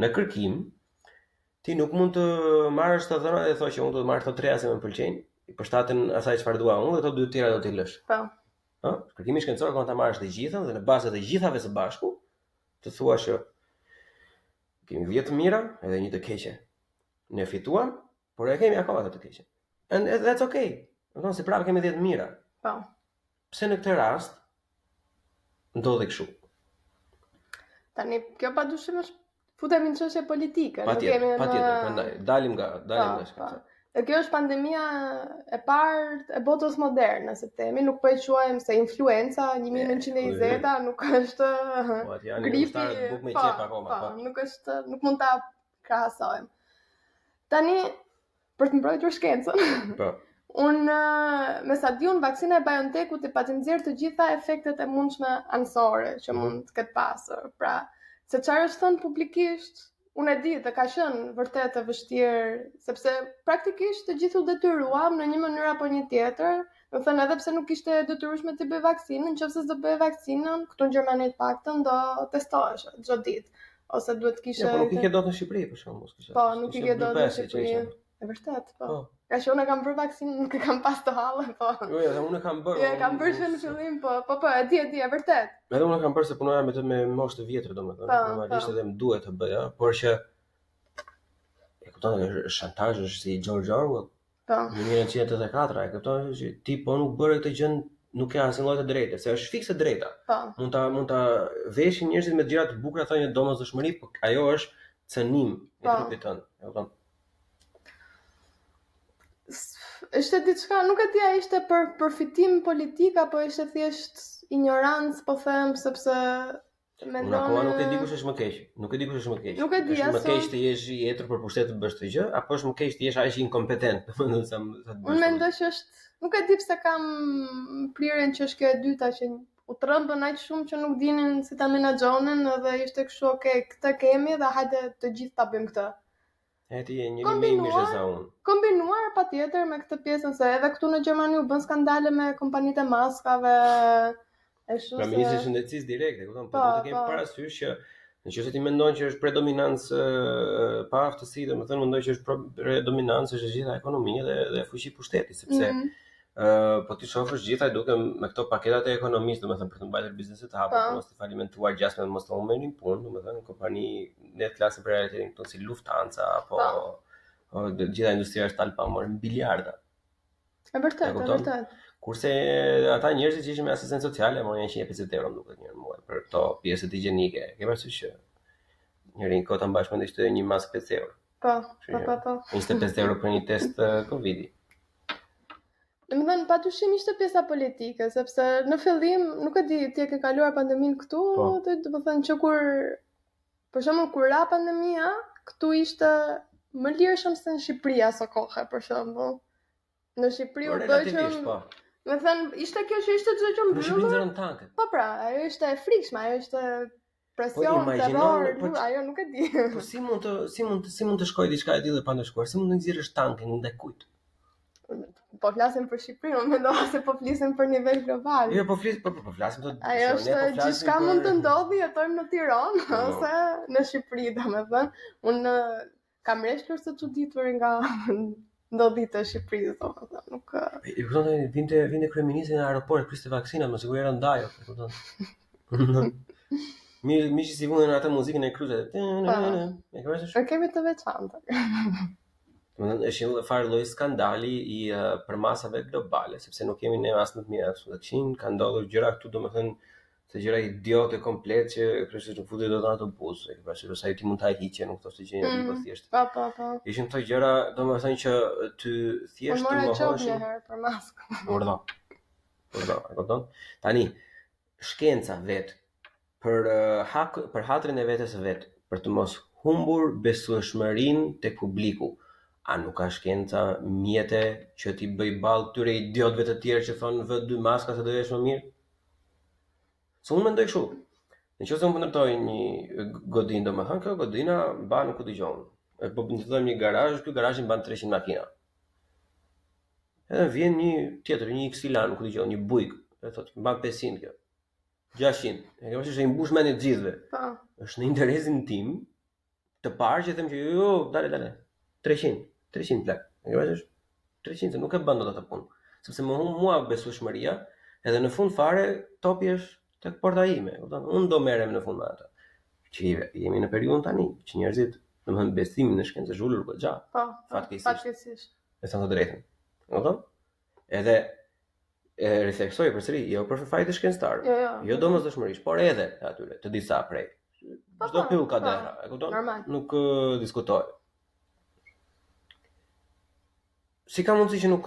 në kërkim ti nuk mund të marrësh të dhëna dhe thosh që unë do të marr këto 3 se më pëlqejnë, i përshtaten asaj çfarë dua unë dhe ato 2 tjera do t'i lësh. Po. Kërkimi shkencor ka ta marrësh të gjithën dhe në bazë të gjithave së bashku të thuash që kemi 10 të mira edhe 1 të keqe. Ne fituam, por e kemi akoma të keqe. And that's okay. Do të thonë se prapë kemi 10 të mira. Po. Pse në këtë rast ndodhi kështu?
Tani kjo padyshim është futemi në çështje politike,
patjetër, prandaj dalim nga shkenca.
Dhe kjo është pandemia e parë e botës moderne, se themi, nuk po e quajmë se influenca 1920 nuk është gripi, nuk mund ta krahasojmë. Tani për të mbrojtur shkencën. Po. Unë me sa di vaksina e BioNTech-ut e pati nxjerr të gjitha efektet e mundshme anësore që mund të ketë pasur. Pra, se çfarë është thënë publikisht, unë e di dhe ka qenë vërtet e vështirë, sepse praktikisht të gjithë u detyruam në një mënyrë apo një tjetër, do thënë edhe pse nuk ishte detyrueshme të bëj vaksinën, nëse do bëj vaksinën, këtu në Gjermani të paktën do testohesh çdo ditë, ose duhet të kishe.
Po nuk i ke dot në Shqipëri për shembull,
Po, nuk i ke dot në Shqipëri. E vërtet, po.
Po.
Ka që unë e kam bërë vaksinën, nuk e kam pas të hallë, po.
Jo, edhe unë e kam bërë.
Jo, e kam bërë që në fillim, po, e di, e vërtet.
Edhe unë e kam bërë se punoja me moshë të vjetër, domethënë, normalisht edhe më duhet të bëja, por që e kupton shantazh është si George Orwell.
Po.
1984, e kupton që ti po nuk bëre këtë gjë, nuk ke asnjë lloj të drejtë, se është fikse drejta.
Po.
Mund ta veshin njerëzit me gjëra të bukura, thonë domosdoshmëri, por ajo është cënim i trupit tënd, e kupton?
Ishte diçka, nuk e di a ishte për përfitim politik apo ishte thjesht ignorancë, po them, sepse
Unë akoma nuk e di kush është më keq. Nuk e di kush është më keq.
Nuk e di
Është më keq të jesh i etër për pushtet të bësh këtë gjë, apo është më keq të jesh aq inkompetent, domethënë sa të bësh.
Unë mendoj që është, nuk e di pse kam prirjen që është kjo e dyta që u trembën aq shumë që nuk dinin si ta menaxhonin dhe ishte kështu, okay, këtë kemi dhe hajde të gjithë ta bëjmë këtë.
E ti je njëri më i mirë se unë.
Kombinuar patjetër me këtë pjesën se edhe këtu në Gjermani u bën skandale me kompanitë e maskave.
Pra ministri i shëndetësisë direkte, kupton? Po duhet të kemi parasysh që nëse ti mendon që është predominancë pa aftësi, domethënë mendoj që është predominancë është gjitha ekonomia dhe fuqi pushteti, sepse po ti shohësh gjithaj duke me këto paketat e ekonomisë, domethënë për të mbajtur bizneset të hapura, mos të falimentuar gjasme, mos të humberin punë, domethënë kompani në klasën prioritetin këto si Lufthansa apo gjitha industria është talpa morën miliarda.
E vërtet.
Kurse ata njerëzit që ishin me asistencë sociale morën 150 euro duket një muaj për këto pjesët higjienike. Ke parasysh që njërin kohë bashkë mund të ishte një maskë 5 euro.
Po.
25 euro për një test Covidi.
Domethënë patyshim ishte pjesa politike, sepse në fillim, nuk e di, ti e ke kaluar pandeminë këtu, domethënë që për shembull kur ra pandemia, këtu ishte më lirshëm se në Shqipëri aso kohë, për shembull. Në Shqipëri u bë që me thënë, ishte kjo që ishte çdo gjë mbyllur.
Në Shqipëri nxjerrën tankët.
Po pra, ajo ishte e frikshme, ajo ishte presion, terror, ajo nuk e di.
Po si mund të shkojë diçka e tillë pa ndeshkuar? Si mund të nxjerrësh tankin ndaj kujt?
Po flasim për Shqipërinë, unë mendova se po flisim për nivel global.
Jo, po flasim të
ajo është gjithçka mund të ndodhi, jetojmë në Tiranë ose në Shqipëri, domethënë. Unë kam rreshtur të çuditur nga ndodhi të Shqipërisë, domethënë, nuk.
I kupton, vinte kryeministri në aeroport, priste vaksinat, më sigurisht era ndaj, e kupton. Mi si vunë atë muzikën e kryzave. E
kemi kemi të veçantë.
Domethënë është një farë lloj skandali i përmasave globale, sepse nuk kemi ne as më të mirë as më të këqij, ka ndodhur gjëra këtu, domethënë se gjëra idiote komplet që kryesisht nuk futet dot në autobus, e pasi sa ti mund ta hiqe, nuk thoshte që një po thjesht.
Po.
Ishin këto gjëra, domethënë që ty thjesht të
mohoshin. Një herë për maskë.
Urdhë, e kupton? Tani shkenca vet për hatrin e vetes së vet, për të mos humbur besueshmërinë tek publiku. A nuk ka shkenca mjete që ti bëj ballë këtyre idiotëve të tjerë që thonë vë 2 maska se do jesh më mirë? Se unë mendoj kështu. Nëse unë ndërtoj një godinë, domethënë kjo godina mban ku dëgjon. Po ndërtojmë një garazh, ky garazh mban 300 makina. Edhe vjen një tjetër, një Xilan ku dëgjon, një bujk, e thotë mban 500 kjo. 600. E kemi thënë se i mbush mendin të gjithëve.
Po.
Është në interesin tim të parë që them që jo, dale. 300 plak. E ke parasysh? 300 se nuk e bën dot atë punë. Sepse më humb mua besueshmëria, edhe në fund fare topi është tek porta ime, kupton? Unë do merrem në fund me atë. Që jemi në periudhën tani, që njerëzit, domethënë besimin në shkencë është ulur goxha.
Po.
Fatkeqësisht. Me thënë të drejtën. Kupton? Edhe e ritheksoj përsëri, jo për fajin e shkencëtarëve. Jo domosdoshmërisht, por edhe atyre, të disa prej. Çdo pyll ka dera, e kupton? Nuk diskutoj. Si ka mundësi që nuk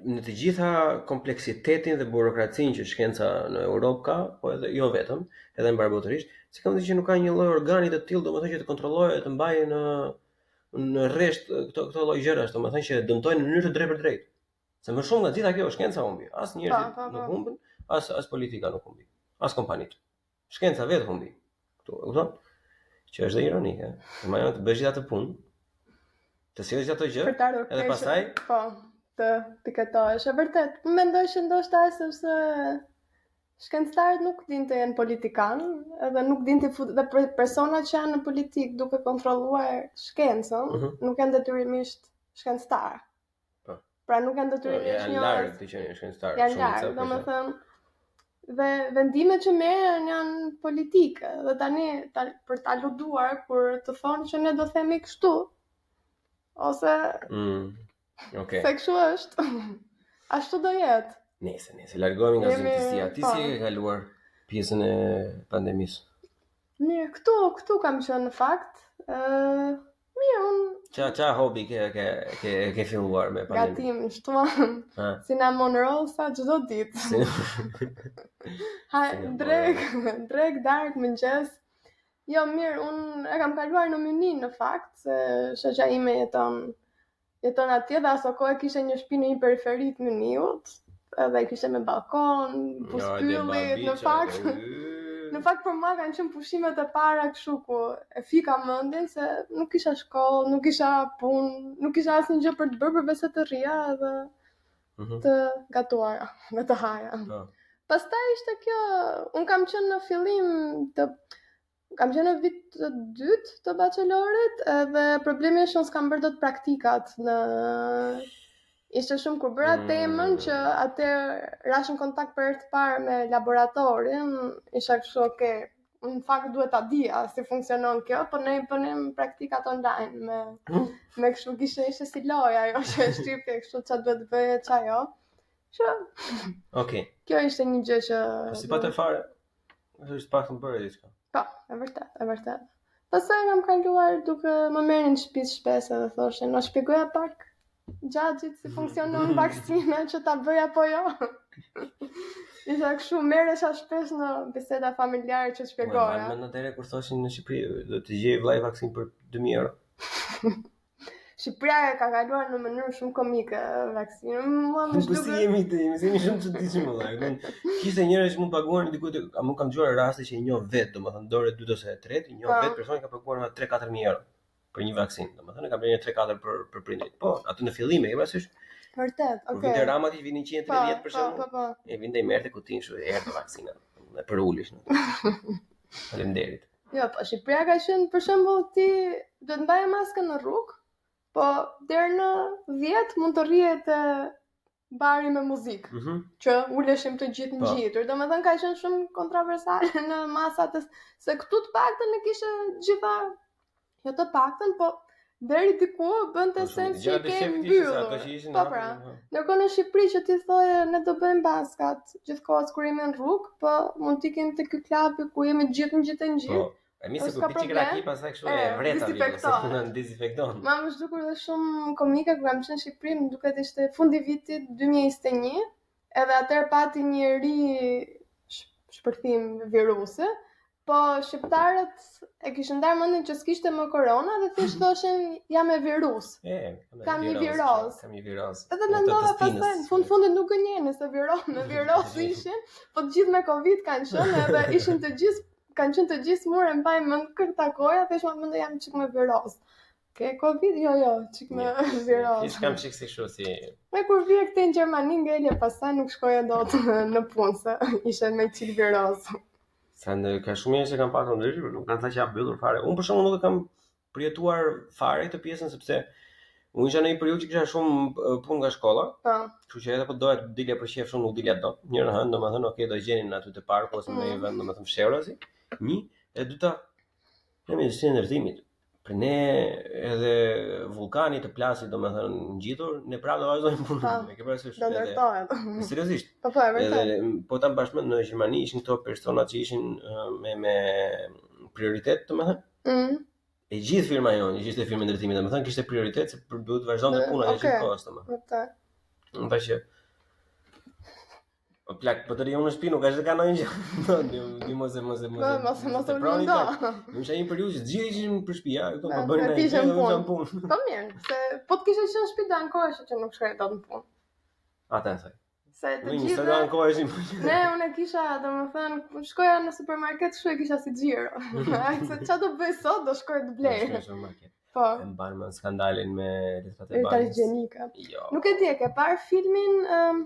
në të gjitha kompleksitetin dhe burokracinë që shkenca në Europë ka, po edhe jo vetëm, edhe në barbotërisht, si ka mundësi që nuk ka një lloj organi të tillë, domethënë që të kontrollojë të mbajë në rresht këto lloj gjërash, domethënë që dëmtojnë në mënyrë të drejtë për drejtë. Se më shumë nga gjitha kjo shkenca humbi. As njerëzit nuk humbin, as politika nuk humbi, as kompanitë. Shkenca vetë humbi. Ktu, e kupton? Që është ironike, më janë të bësh atë punë. Të sjellësh ato gjë, edhe pastaj
po, të piketohesh. E vërtet, mendoj që ndoshta sepse shkencëtarët nuk dinë të jenë politikanë, edhe nuk dinë të futet dhe personat që janë në politikë duke kontrolluar shkencën, nuk janë detyrimisht shkencëtar.
Po.
Pra nuk kanë detyrimisht
janë larg të qenë shkencëtar.
Janë larg, domethënë dhe vendimet që merren janë politike dhe tani për ta luduar kur të thonë që ne do themi kështu ose
okay.
Se kështu është. Ashtu do jetë.
Nëse largohemi nga zymtësia, ti si e kaluar pjesën e pandemisë?
Mirë, këtu kam qenë në fakt. Mirë, unë
Qa hobi ke filluar me pandemi?
Gatim, shtuan, cinnamon roll sa çdo ditë. Drek, dark, mëngjes. Jo, mirë, unë e kam kaluar në Mynin në fakt, se shoqja ime jeton atje dhe aso kohë kishe një shtëpi në një periferi të Myniut, edhe kishe me balkon, puspyllit, në fakt. Në fakt për mua kanë qenë pushimet e para kështu ku e fika mendin se nuk kisha shkollë, nuk kisha punë, nuk kisha asnjë gjë për të bërë përveç se të rria edhe të gatuara, me të haja. Pastaj ishte kjo, unë kam qenë në fillim kam qenë në vit të dytë të bachelorit edhe problemi është unë s'kam bërë dot praktikat Ishte shumë kur bëra temën që atë rash në kontakt për herë të parë me laboratorin, isha kështu okay. Në fakt duhet ta dija si funksionon kjo, po ne bënim praktikat online me kështu ishte si loja ajo që shtypje kështu çfarë duhet bëje çajo.
Okay.
Kjo ishte një gjë që
si patë fare. Është pak të bërë diçka.
Po, e vërtet. Pastaj kam kaluar duke më merrin në shtëpi shpesh edhe thoshin, "Na shpjegoja pak gjagjit si funksionon vaksina që ta bëj apo jo." Isha kështu merresha shpesh në biseda familjare që shpjegoja.
Më atëherë kur thoshin në Shqipëri do të gjej vllai vaksinë për 2000 euro.
Shqipëria ka kaluar në mënyrë shumë komike vaksinën. Mua më
duket. Po si jemi shumë të çuditshëm vëllai. Kishte njerëz që mund paguan dikujt, më kam dëgjuar raste që i njoh vet, domethënë dorë 2 ose 3, i njoh vet personi ka paguar 3-4 euro për një vaksinë. Domethënë ka bërë 3-4 për prindrit. Po, aty në fillim e ke parasysh?
Vërtet, okay.
Vinte Rama ti vini 130 për shembull.
Po.
E vinte i merrte kutin kështu erdhi vaksina. Ne për ulish. Faleminderit.
Jo, po Shqipëria ka qenë për shembull ti duhet mbaje maskën në rrugë. Po, deri në 10 mund të rrihet bari me muzikë, që uleshim të gjithë ngjitur. Domethënë ka qenë shumë kontroversale në masat se këtu të paktën e kishte gjitha, jo të paktën, po deri diku bënte sens që ke mbyllur. Po pra, ndërkohë në Shqipëri që ti thoje ne do bëjmë maskat gjithkohës kur jemi në rrugë, po mund të ikim te ky klubi ku jemi të gjithë.
Mi se për piqik raki pasaj kështu e vreta se dezinfekton.
Ma më shdukur dhe shumë komike kur kam qenë në Shqipëri, më duket ishte fundi vitit 2021, edhe atëherë pati një ri shpërthim virusi, po shqiptarët e kishin ndarë mendin që s'kishte më korona dhe thjesht thoshin jam me virus. Kam një viroz. Edhe mendova pastaj në fundit nuk gënjen se viroz ishin, po të gjithë me Covid kanë qenë edhe ishin kanë qenë të gjithë mure mbaj mend këta koja, thjesht më mendoj jam çik me viroz. Ke Covid? Jo, çik me viroz.
Ish kam çik si kështu si.
Me kur vije këtej në Gjermani ngele pastaj nuk shkoja dot në punë se ishte me çik viroz.
Sa në ka shumë njerëz që kanë pasur ndryshim, nuk kanë thënë që mbyllur fare. Unë për shembull nuk e kam përjetuar fare këtë pjesën sepse unë isha në një periudhë që kisha shumë punë nga shkolla. Po. Kështu që edhe po doja të dilja për shef shumë nuk dilja dot. Njëra hënë domethënë okay do gjenin aty te parku ose në një vend domethënë fshehurazi. Një, e dyta, kemi si ndërtimit. Për ne edhe vulkani të plasit domethënë ngjitur, ne prapë do vazhdojmë punën. E ke parasysh?
Do ndërtohet.
Seriozisht.
Po, e vërtet.
Po ta bashkëmend në Gjermani ishin këto persona që ishin me prioritet domethënë. E gjithë firma jonë, ishte firmë ndërtimi, domethënë kishte prioritet se duhet të vazhdonte puna e gjithë kohës domethënë. Në tash o plak, po të rion në shtëpi nuk është të ka ndonjë gjë. Mos e
mos e lëndo.
Nuk isha një periudhë që gjithë ishin për shtëpi, këto po bënin punë.
Po mirë, se po të kishe qenë në shtëpi do ankohesh që nuk shkoj dot në punë.
Atë thaj.
Se të
gjithë do ankoheshin.
Ne unë kisha, domethënë, shkoja në supermarket, kështu e kisha si xhiro. Ai se çfarë do bëj sot, do shkoj të blej.
Në supermarket.
Po.
E mban me skandalin me letrat e
banës. Higjienike.
Jo.
Nuk e di, e ke parë filmin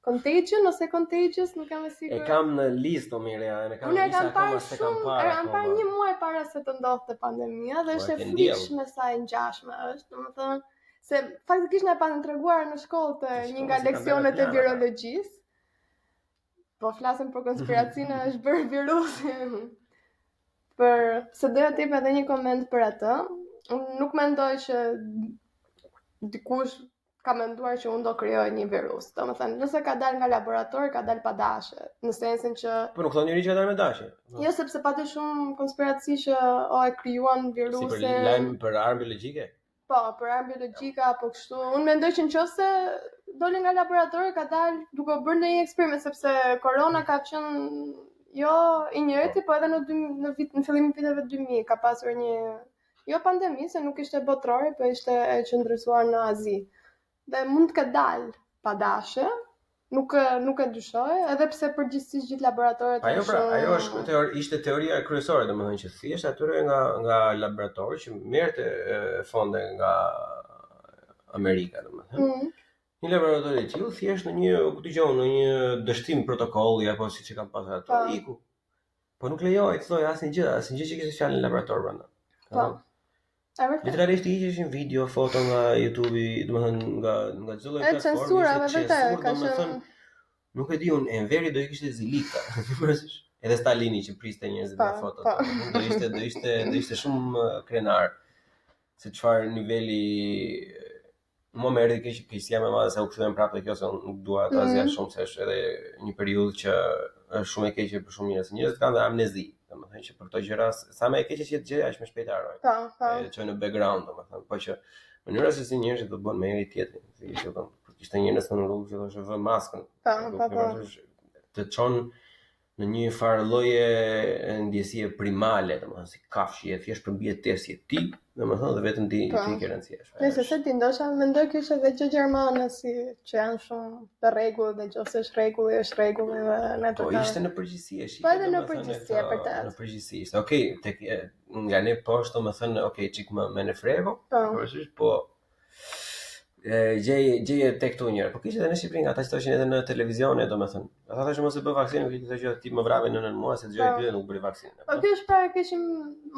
Contagion ose Contagious, nuk jam e sigurt.
E kam në listë Omiria, e kam akoma se kam parë.
E kam parë një muaj para se të ndodhte pandemia dhe është e frikshme sa e ngjashme është, domethënë Se faktikisht na kanë treguar në shkollë të një nga leksionet e virologjisë. Po flasim për konspiracinë është bërë virusi. Se doja t'jep edhe një koment për atë. Unë nuk mendoj që dikush ka menduar që unë do krijoj një virus. Domethënë, nëse ka dalë nga laborator, ka dalë pa dashje, në sensin që
po nuk thonë njëri që ka dalë me dashje.
Jo, sepse patë shumë konspiraci që e krijuan virusin.
Si për lajm për armë biologjike?
Po, për armë biologjike apo kështu. Unë mendoj që nëse doli nga laboratori ka dalë duke bërë ndonjë eksperiment, sepse korona ka qenë jo i njëjti, po edhe në fillimin e viteve 2000 ka pasur një pandemi, se nuk ishte botërore, po ishte e qëndruar në Azi. Dhe mund të ketë dalë pa dashje, nuk e dyshoj, edhe pse përgjithsisht gjithë laboratoret
ajo ishte teoria kryesore, domethënë që thjesht atyre nga laboratori që merrte fonde nga Amerika, domethënë. Një laborator i tillë thjesht në një dështim protokolli apo siç e kanë pasur ato, iku. Po nuk lejohej të thoj asnjë gjë që kishte fjalën në laborator brenda.
Po.
Literalisht i ishin video, foto nga YouTube-i, domethënë nga çdo lloj platforme.
Censura, vërtet, ka
qenë. Nuk e di unë, Enveri do ishte zilika. Edhe Stalini që priste njerëzit me foto. Do ishte shumë krenar. Se çfarë niveli më merri keqësia më e madhe se u kthyem prapë te kjo se unë nuk dua ta zgjas shumë se është edhe një periudhë që është shumë e keqe për shumë njerëz. Njerëzit kanë amnezi, domethënë që për këto gjëra sa më e keqe që të gjëja aq më shpejt harrojnë.
Po.
Çojnë në background, domethënë, po që mënyra se si njerëzit do bën me njëri tjetrin, si që thonë, kur ishte një në rrugë që thoshte vë maskën.
Po.
Të çon në një farë lloje ndjesie primale, domethënë si kafshë, thjesht përmbiet testi ti, domethënë dhe vetëm ti ke rëndësi.
Nëse se ti ndoshta mendoj që është edhe gjë gjermane si që janë shumë të rregull dhe nëse është rregulli dhe ne
po ishte në përgjithësi,
po edhe në përgjithësi për të.
Në përgjithësi, okay, tek nga ne poshtë domethënë, okay, çik më në frego, po gjeje tek këtu njëherë. Po kishte edhe në Shqipëri nga ata që thoshin edhe në televizion, domethënë. Ata thoshin mos e bë vaksinë, nuk thoshte që ti më vrave në 9 muaj se dëgjoj ty dhe nuk bëri vaksinë.
Po kjo është pra kishim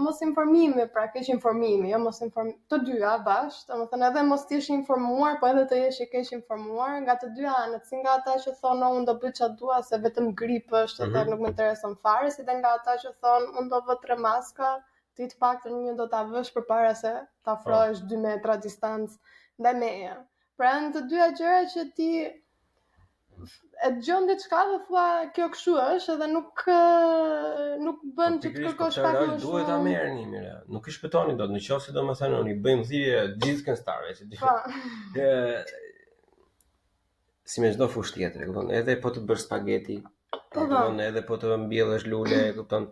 mos informimi, jo mos informim. Të dyja bashkë, domethënë edhe mos ti jesh informuar, po edhe të jesh i keq informuar nga të dy anët, si nga ata që thonë unë do bëj çfarë dua se vetëm grip është edhe nuk më intereson fare, si dhe nga ata që thonë unë do vë 3 maska, ti të paktën një do ta vësh përpara se ta afrohesh 2 metra distancë ndaj meje. Pra në të dyja gjëra që ti e dëgjon diçka dhe thua kjo kështu është edhe nuk bën që të kërkosh pak më shumë.
Duhet ta merrni mirë. Nuk i shpëtoni dot, nëse domethënë unë i bëjmë thirrje gjithë këngëtarëve që di. Si me çdo fushë tjetër, kupton? Edhe po të bësh spageti, kupton, edhe po të mbjellësh lule, kupton.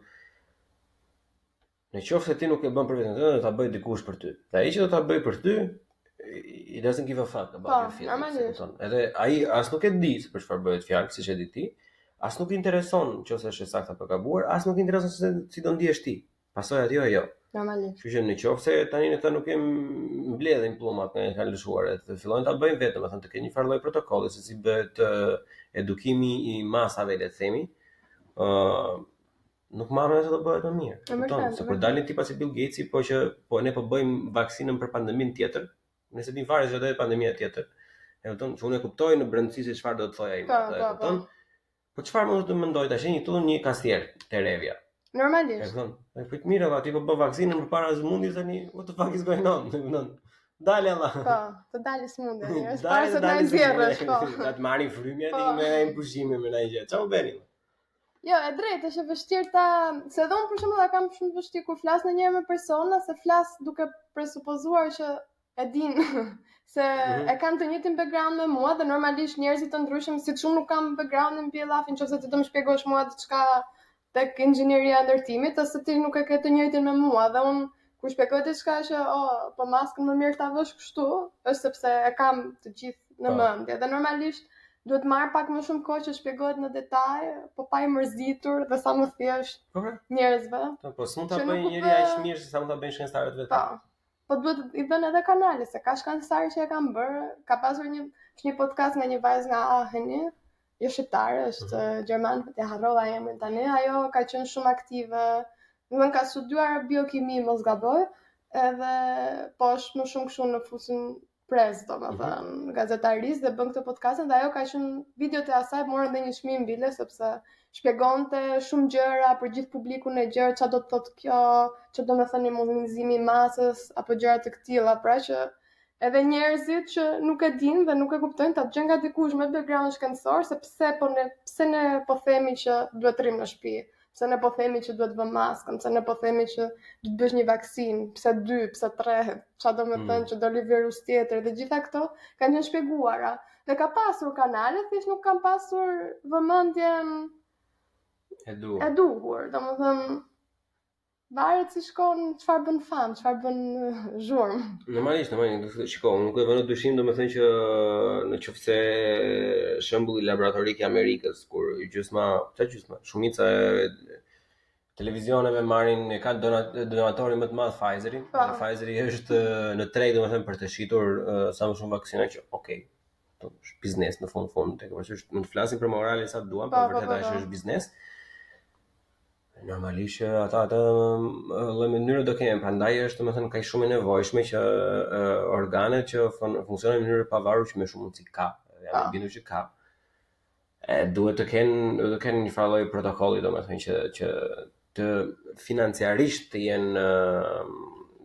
Nëse ti nuk e bën për veten tënde, do ta bëj dikush për ty. Dhe ai që do ta bëj për ty, i doesn't give a fuck about your feelings. Edhe ai as nuk e di se për çfarë bëhet fjalë, siç e di ti, as nuk i intereson nëse është saktë apo gabuar, as nuk i intereson se si do ndihesh ti. Pasojat jo.
Normalisht.
Kështu që nëse tani ne nuk e mbledhin pllumat nga e kanë lëshuar, të fillojnë ta bëjnë vetëm, thënë të kenë një farë lloj protokolli se si bëhet edukimi i masave, le të themi. Nuk marrën se do bëhet më mirë. Kupton? Se kur dalin tipa si Bill Gates, po që ne po bëjmë vaksinën për pandeminë tjetër, nëse din fare se do të pandemia tjetër. E kupton? Që unë e kuptoj në brendësi se çfarë do të thojë ai. E kupton? Po çfarë mund të mendoj tash një kastier te Revja.
Normalisht.
E kupton? Po prit mirë valla, ti po bë vaksinën përpara sëmundjes tani, what the fuck is going on? E kupton? Dale Allah.
Po, të dalë sëmundja. Është para se të nxjerrësh, po.
Ta të marrin frymën ti me impushime me ndaj gjë. Çfarë bëni?
Jo, e drejtë, është e vështirë se dhe unë për shembull kam shumë vështirë kur flas ndonjëherë me persona, se flas duke presupozuar që e din se e kanë të njëjtin background me mua dhe normalisht njerëzit të ndryshëm siç unë nuk kam background-in biellafin, nëse ti do më shpjegosh mua diçka tek inxhinieria e ndërtimit, ose ti nuk e ke të njëjtin me mua dhe unë kur shpjegoj diçka që po maskën më mirë ta vësh kështu, është sepse e kam të gjithë në mendje dhe normalisht duhet marr pak më shumë kohë që shpjegohet në detaj, po pa i mërzitur dhe sa më thjesht njerëzve.
Po s'mund ta bëjë njëri aq mirë se sa mund ta bëjnë shkencëtarët vetë.
Po duhet i dhënë edhe kanale, se ka shkencëtarë që e kanë bërë, ka pasur një podcast nga një vajzë nga Aaheni, jo shqiptare, është gjerman, e harrova emrin tani, ajo ka qenë shumë aktive, do ka studiuar biokimi, mos gaboj, edhe po është më shumë kështu në fushën shpresë, domethënë, gazetarisë dhe bën këtë podcastin dhe ajo ka qenë videot e asaj morën edhe një çmim bile sepse shpjegonte shumë gjëra për gjithë publikun e gjerë, çfarë do të thotë kjo, çfarë do të thënë imunizimi i masës apo gjëra të këtilla, pra që edhe njerëzit që nuk e dinë dhe nuk e kuptojnë ta dëgjojnë nga dikush me background shkencor se pse ne po themi që duhet rrim në shtëpi. Pse ne po themi që duhet vëm maskën, pse ne po themi që duhet bësh një vaksinë, pse 2, pse 3, çfarë do të thënë që doli virus tjetër, dhe gjitha këto kanë qenë shpjeguara. Dhe ka pasur kanale, thjesht nuk kanë pasur vëmendjen e duhur. Domethënë varet si shkon, çfarë bën fam, çfarë bën zhurmë.
Normalisht, shiko, nuk e vënë në dyshim domethënë që në qoftë se shembulli laboratorik i Amerikës kur shumica e televizioneve marrin ka donatorin më të madh Pfizerin. Pfizeri është në treg domethënë për të shitur sa më shumë vaksina që është biznes në fund tek mund të flasin për morale sa duan, por vërtet është biznes. Normalisht që ata lloj mënyrë do kenë, prandaj është domethënë kaq shumë e nevojshme që organet që funksionojnë në mënyrë pavarur që më shumë mundsi ka, janë bindur që ka. Duhet të kenë një farë lloj protokolli domethënë që të financiarisht të jenë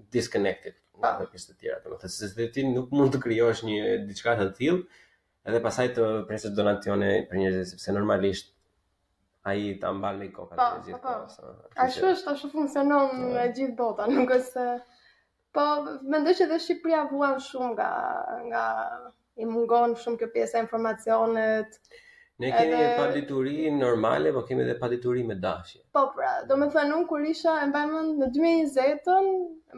disconnected nga pjesët e tjera, domethënë se ti nuk mund të krijosh një diçka të tillë edhe pastaj të presësh donacione për njerëzit sepse normalisht ai ta mban me kokat e gjithë.
Ashtu funksionon në gjithë bota, nuk është se po mendoj që edhe Shqipëria vuan shumë nga i mungon shumë kjo pjesa e informacionet.
Ne kemi padituri normale, po kemi edhe padituri me dashje.
Po pra, domethënë unë kur isha e mbaj mend në 2020-ën,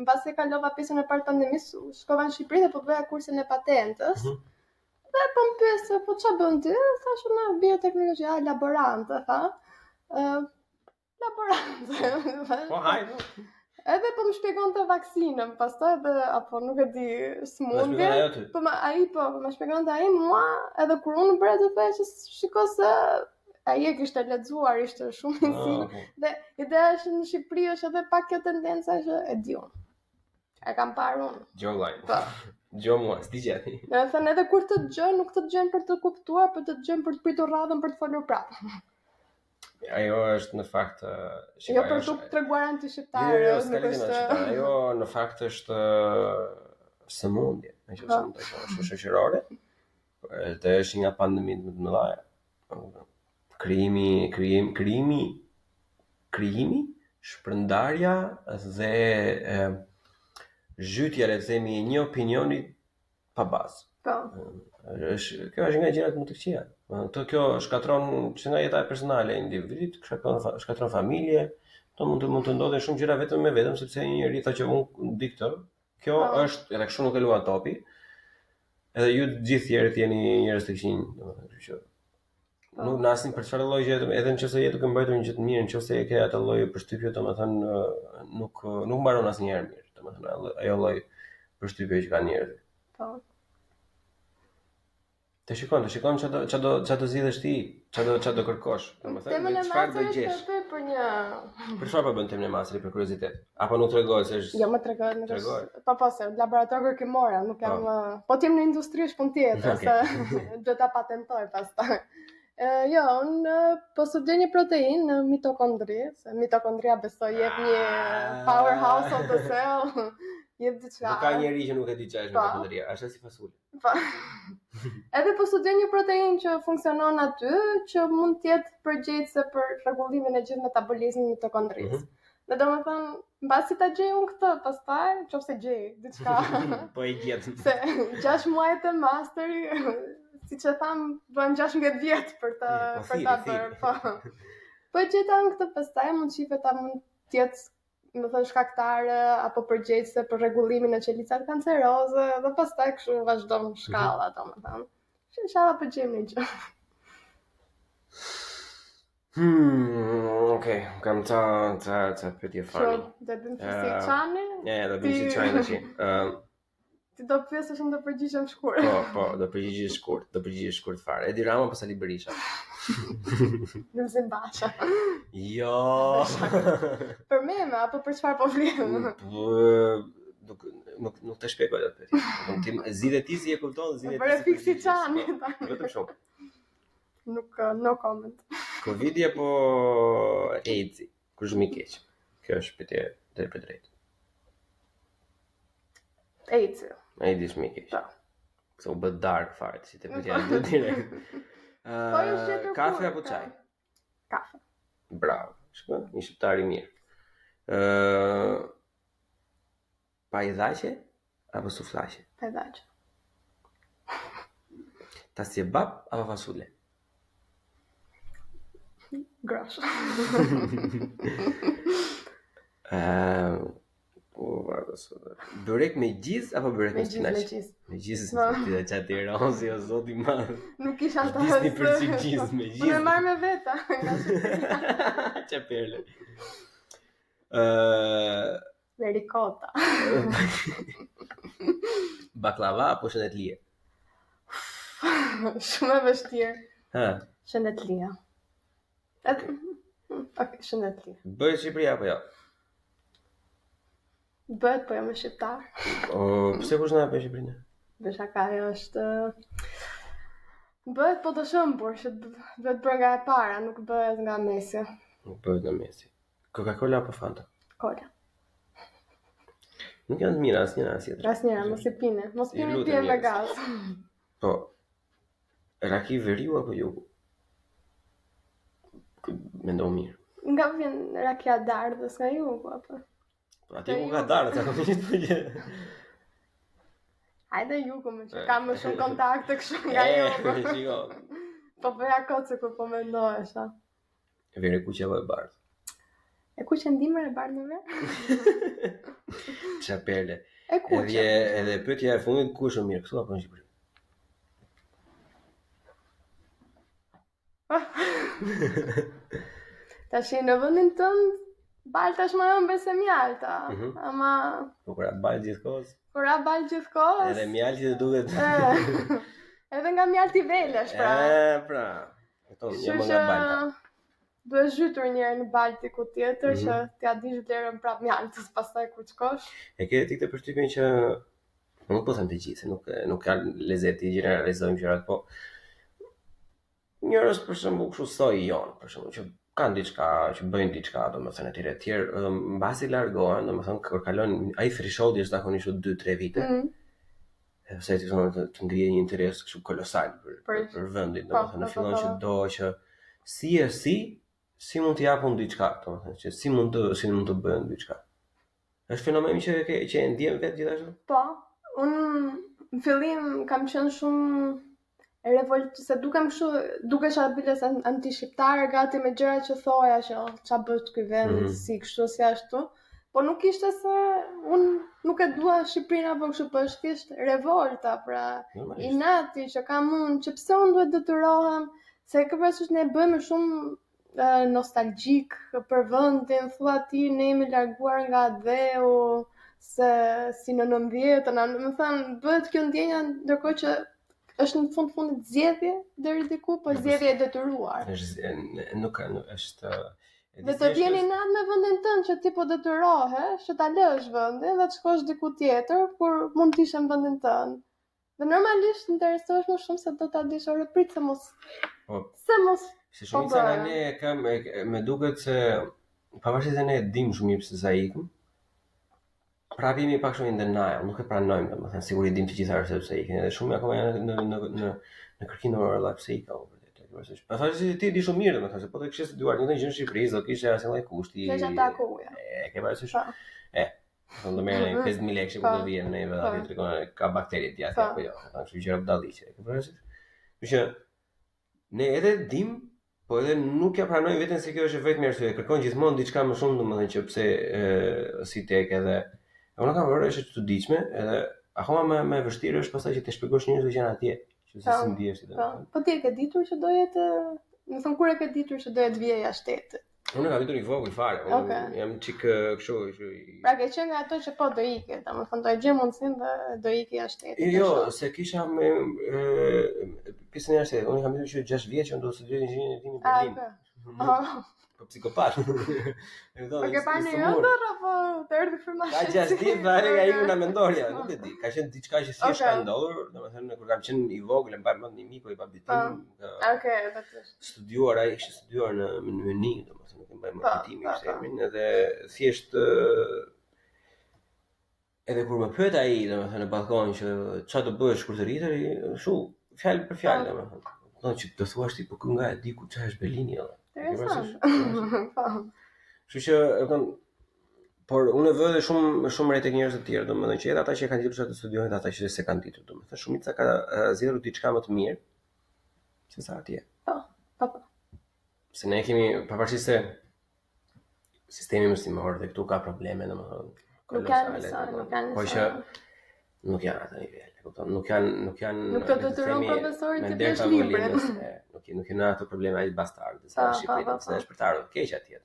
mbasi e kalova pjesën e parë të pandemisë, shkova në Shqipëri dhe po bëja kursin e patentës. Dhe po më pyesë, po ç'a bën ti? Thashë në bioteknologji, laborante, tha. Laborante.
Po hajde.
Edhe po më shpjegonte vaksinën, pastaj edhe apo nuk e di smundje. Po më shpjegonte ai mua, edhe kur unë bëra të thashë shikoj se ai e kishte lexuar, ishte shumë i sigurt. Dhe ideja është në Shqipëri është edhe pak kjo tendenca që e di unë. E kam parë unë.
Gjolline. Po. Gjo mua, s'di gjeti.
Dhe thënë edhe kur të dëgjojnë, nuk të dëgjojnë për të kuptuar, për të dëgjojnë për të pritur radhën për të folur prapë.
Ajo është në fakt
jo për të treguar anti-shqiptare,
nuk është. Ajo në fakt është sëmundje, është shoqërore. Dhe është nga pandemitë më të mëdha. Krijimi, shpërndarja dhe zhytja le të themi një opinioni pa bazë. Kjo është nga gjërat më të këqija. Kjo shkatron që nga jeta personale e individit, shkatron familje, mund të ndodhen shumë gjëra vetëm me vetëm sepse një njeri thotë që unë di këtë. Kjo është edhe kështu nuk e luan topi. Edhe ju të gjithë tjerët jeni njerëz të këqij, domethënë, që nuk nasin për çfarë lloji gjë, edhe nëse jetë duke mbajtur një gjë të mirë, nëse e ke atë lloj përshtypje, domethënë nuk mbaron asnjëherë mirë. Domethënë ajo lloj përshtypje që kanë njerëzit. Po. Të shikon çfarë do zgjidhesh ti, çfarë do kërkosh.
Domethënë çfarë do gjesh.
Për çfarë po bën temën e masrit për kuriozitet? Apo nuk tregohet se është?
Jo, më tregohet, nuk është. Po se laborator kërkimore, nuk jam. Po ti në industri është punë tjetër, se duhet ta patentoj pastaj. Jo, unë po studioj një protein në mitokondri, se mitokondria besoj jep një powerhouse of the cell, jep diçka.
Nuk ka njeri që nuk e di çfarë është mitokondria, është si fasule.
Po. Edhe po studioj një protein që funksionon aty, që mund të jetë përgjegjëse për rregullimin e gjithë metabolizmit mitokondrisë. Dhe domethënë, mbasi ta gjej unë këtë, pastaj nëse gjej diçka.
Po e gjet.
Se 6 muajt e masteri siç e tham, bën 16 vjet për ta bërë, po. Po gjeta unë këtë pastaj mund shifet ta mund të jetë, më thënë, shkaktare apo përgjegjëse për rregullimin e qelicat kanceroze, dhe pastaj kështu vazhdon shkalla, domethënë. Inshallah po gjejmë një gjë.
Okej, kam ta pyetje fare.
Do të bëjmë si çani?
Ja, do bëjmë si çani tash.
Ti do pyesësh unë do përgjigjem shkurt.
Po, do përgjigjesh shkurt fare. Edi Rama apo Sali Berisha?
Lulzim Basha.
Jo.
Për meme apo për çfarë po flim?
nuk të shpjegoj atë pyetje. Ti zgjidhet ti si e kupton, zgjidhet ti.
Për fiksi çani.
Vetëm shumë.
Nuk no comment.
Covidi apo AIDS? Kush më keq? Kjo është pyetje drejt për drejt.
AIDS.
AIDS më keq.
Po.
Se u bë dark fare, si të pyetja direkt. Kafe apo çaj?
Kafe.
Bravo. Shkoj, një shqiptar i mirë. Pajdaqe apo suflaqe?
Pajdaqe.
Tas kebab apo fasule?
Grosh.
Byrek me gjiz apo byrek me spinaq?
Me gjiz.
Me gjiz, ti da çati Tiranës, o zoti i madh.
Nuk isha ta.
Disni për gjiz me gjiz.
Unë marr me veta.
Çe perle.
Me ricota.
Baklava apo shëndetlie?
Shumë e vështirë.
Ha.
Shëndetlia. Okay, shëndetlia.
Bëhet Shqipëria apo jo?
Bëhet, po jo me shqiptar.
Pse kush na bëj Shqipërinë?
Beshaka është bëhet po të shëmbur, që duhet bërë nga e para, nuk bëhet nga mesi.
Nuk bëhet nga mesi. Coca-Cola apo Fanta?
Cola.
Nuk janë të mira asnjëra as tjetër.
Asnjëra, mos i pine. Mos pini pije me gaz.
Po. Raki veriu apo jugu? Mendo mirë.
Nga vjen rakia dardhës nga jugu, apo?
Aty ku ka darë, sa komi të përgjë.
Hajde jugu më që kam më shumë kontakte kështu nga jugu.
Shiko.
Po bëja koce kur po mendohesha.
Vere kuqe apo e bardhë?
E kuqe ndimër e bardhë me?
Qa perle.
E kuqe.
Edhe pyetja e fundit, ku është më mirë, këtu apo në Shqipëri?
Tash në vendin tënd balta është më ëmbël se mjalta. Ama
po kur bal gjithkohës?
Kur bal gjithkohës.
Edhe mjalti të duket.
Edhe nga mjalti velesh, pra.
Pra. Këto jam nga balta.
Duhet zhytur njëherë në balti ku tjetër që t'ja dish vlerën prap mjaltës pastaj kur shkosh.
E ke ti këtë përshtypjen që nuk po them të gjithë, nuk ka lezet i generalizojmë gjërat, po njerëz për shembull kështu soi jon, për shembull që kanë diçka, që bëjnë diçka, domethënë etj etj, mbasi largohen, domethënë kur kalon ai thresholdi është zakonisht 2-3 vite. Sepse ti thonë të ngrihet një interes kështu kolosal për vendin, domethënë fillon që do që si mund të japun diçka, domethënë që si mund të bëjnë diçka. Është fenomen që e ndjem vetë gjithashtu?
Po, unë në fillim kam qenë shumë se dukesha biles anti-shqiptare gati me gjëra që thoja që qa bët ky vend, si kështu, si ashtu. Po nuk ishte se unë nuk e dua Shqipërinë apo kështu, po është thjesht revolta, pra inati që kam unë, që pse unë duhet detyrohem, se këpërësisht ne bëjmë shumë nostalgjik për vendin, thua ti ne jemi larguar nga dheu, se si në 90-ën, më thënë, bëhet kjo ndjenja ndërkohë që është në fundit zgjedhje deri diku, po zgjedhje e detyruar.
Nuk është
dhe të vjeni natë me vendin tënd që ti po detyrohesh që ta lësh vendin dhe të shkosh diku tjetër kur mund të ishe në vendin tënd. Dhe normalisht interesohesh më shumë se do ta dish orë prit se mos.
Se shumica nga ne me duket se pavarësisht se ne e dim shumë mirë pse sa ikëm, prapë jemi pak shumë in denial, nuk e pranojmë, domethënë sigurisht dim të gjitha arsyet pse ikin, edhe shumë akoma janë në kërkim dorë pse ikën. Pastaj ti di shumë mirë, domethënë se po të kishte duar një gjë në Shqipëri, do kishte asnjë lloj kushti.
Që ata kuja.
E ke parasysh? Do të merrni 5000 lekë që do vjen në vetë aty tregon ka bakteri ti aty apo jo. Kështu që gjëra dalliqe, e ke parasysh? Që ne edhe dim, po edhe nuk ja pranojmë veten se kjo është vetëm arsye. Kërkon gjithmonë diçka më shumë, domethënë që pse si tek edhe unë kam vërejë është të çuditshme, edhe akoma më e vështirë është pastaj që të shpjegosh njerëzve që janë atje, që si ndihesh ti.
Po ti e ke ditur që doje të, më thon kur e ke ditur që doje të vije jashtë shtetit?
Unë kam ditur i vogël fare, unë jam çik kështu.
Pra ke qenë nga ato që po do ikë, domethënë do e gjej mundsinë dhe do ikë jashtë shtetit.
Jo, se kisha pjesën jashtë shtetit. Unë kam ditur që 6 vjeç që do studioj inxhinierim në Berlin. Po psikopat.
Po ke parë në ëndër apo të erdhi frymazh?
Ka 6 ditë ai una mendoria, nuk e di. Ka qenë diçka që thjesht ka ndodhur, domethënë kur kam qenë i vogël, mbaj mend një miku i babitim.
Okej, vetë.
Studiuar ai, ishte studiuar në Mëni, domethënë nuk e mbaj mend bitimin se emrin, edhe thjesht edhe kur më pyet ai, domethënë në balkon që çfarë do bësh kur të rritesh, kështu fjalë për fjalë domethënë. Do që të thuash ti po ku nga e di ku çfarë është Belini edhe. Kështu që por unë vë edhe shumë re tek njerëz të tjerë, domethënë që edhe ata që kanë ditur të studiojnë, ata që s'e kanë ditur, domethënë shumica ka zgjedhur diçka më të mirë se sa atje.
Po.
Se ne kemi pavarësisht se sistemi mësimor dhe këtu ka probleme domethënë.
Nuk kanë.
Po që nuk janë atë nivel. Nuk janë
Nuk të detyron profesorit të blesh librin.
Nuk janë ato probleme ai bastard, se Shqipëria është për të ardhur keq atje.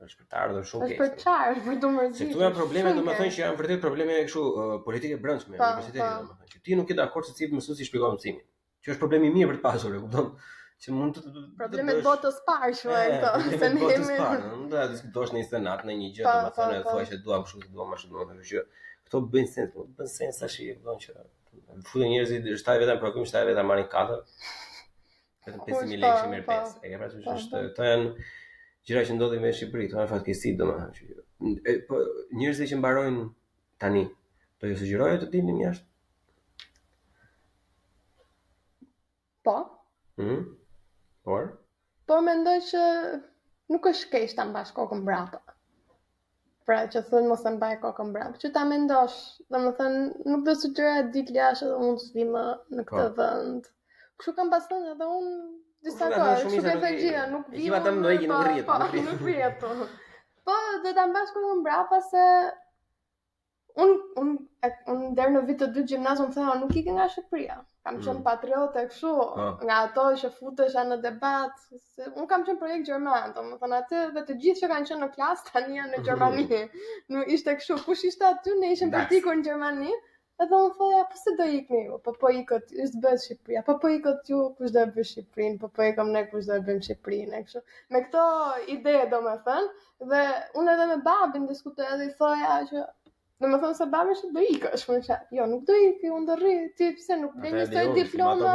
Është për të ardhur shumë keq.
Është për çfarë? Për të mërzitur.
Se këtu janë probleme, domethënë që janë vërtet probleme kështu politike brendshme në universitet, domethënë që ti nuk je dakord se si mësuesi shpjegon mësimin. Që është problem i mirë për të pasur, e kupton? Që mund të
problemet botës parë quajnë këto, se ne jemi.
Mund ta diskutosh në senat në një gjë, domethënë thua që dua kështu, dua më shumë, domethënë që këto bëjnë sens, bën sens tash, e kupton që futen njerëzit, shtaj vetëm provim, shtaj vetëm marrin 4. Vetëm 5000 lekë merr 5. E ke parasysh është këto janë gjëra që ndodhin me Shqipëri, këto janë fatkeqësi domethënë që po njerëzit që mbarojnë tani, do ju sugjeroj të dilni jashtë.
Po.
Por
mendoj që nuk është keq ta mbash kokën brapa. Pra që thonë mos e mbaj kokën brapa. Që ta mendosh, domethënë nuk do të sugjerohet ditë jashtë edhe unë të vi më në këtë vend. Kështu kam pasur edhe unë disa kohë, shumë energjia, nuk vi. Nuk rrihet. Po do ta mbash kokën brapa se unë deri në vit të 2 gjimnaz unë thënë nuk ikë nga Shqipëria. Kam qenë patriote kështu, nga ato që futesha në debat, se unë kam qenë projekt gjerman, domethënë atë dhe të gjithë që kanë qenë në klasë tani janë në Gjermani. Nuk ishte kështu, kush ishte aty, ne ishim praktikur në Gjermani, edhe unë thoja, po se do ikni ju, po ikët, është bëhet Shqipëria, po ikët ju, kush do e bëj Shqipërinë, po ikëm ne, kush do e bëjmë Shqipërinë, kështu. Me këto ide domethënë, dhe unë edhe me babin diskutoj edhe i thoja që në më thonë se babë është do ikësh, më që, jo, nuk do ikë, unë do rri, ti pëse nuk dhe njësoj diploma,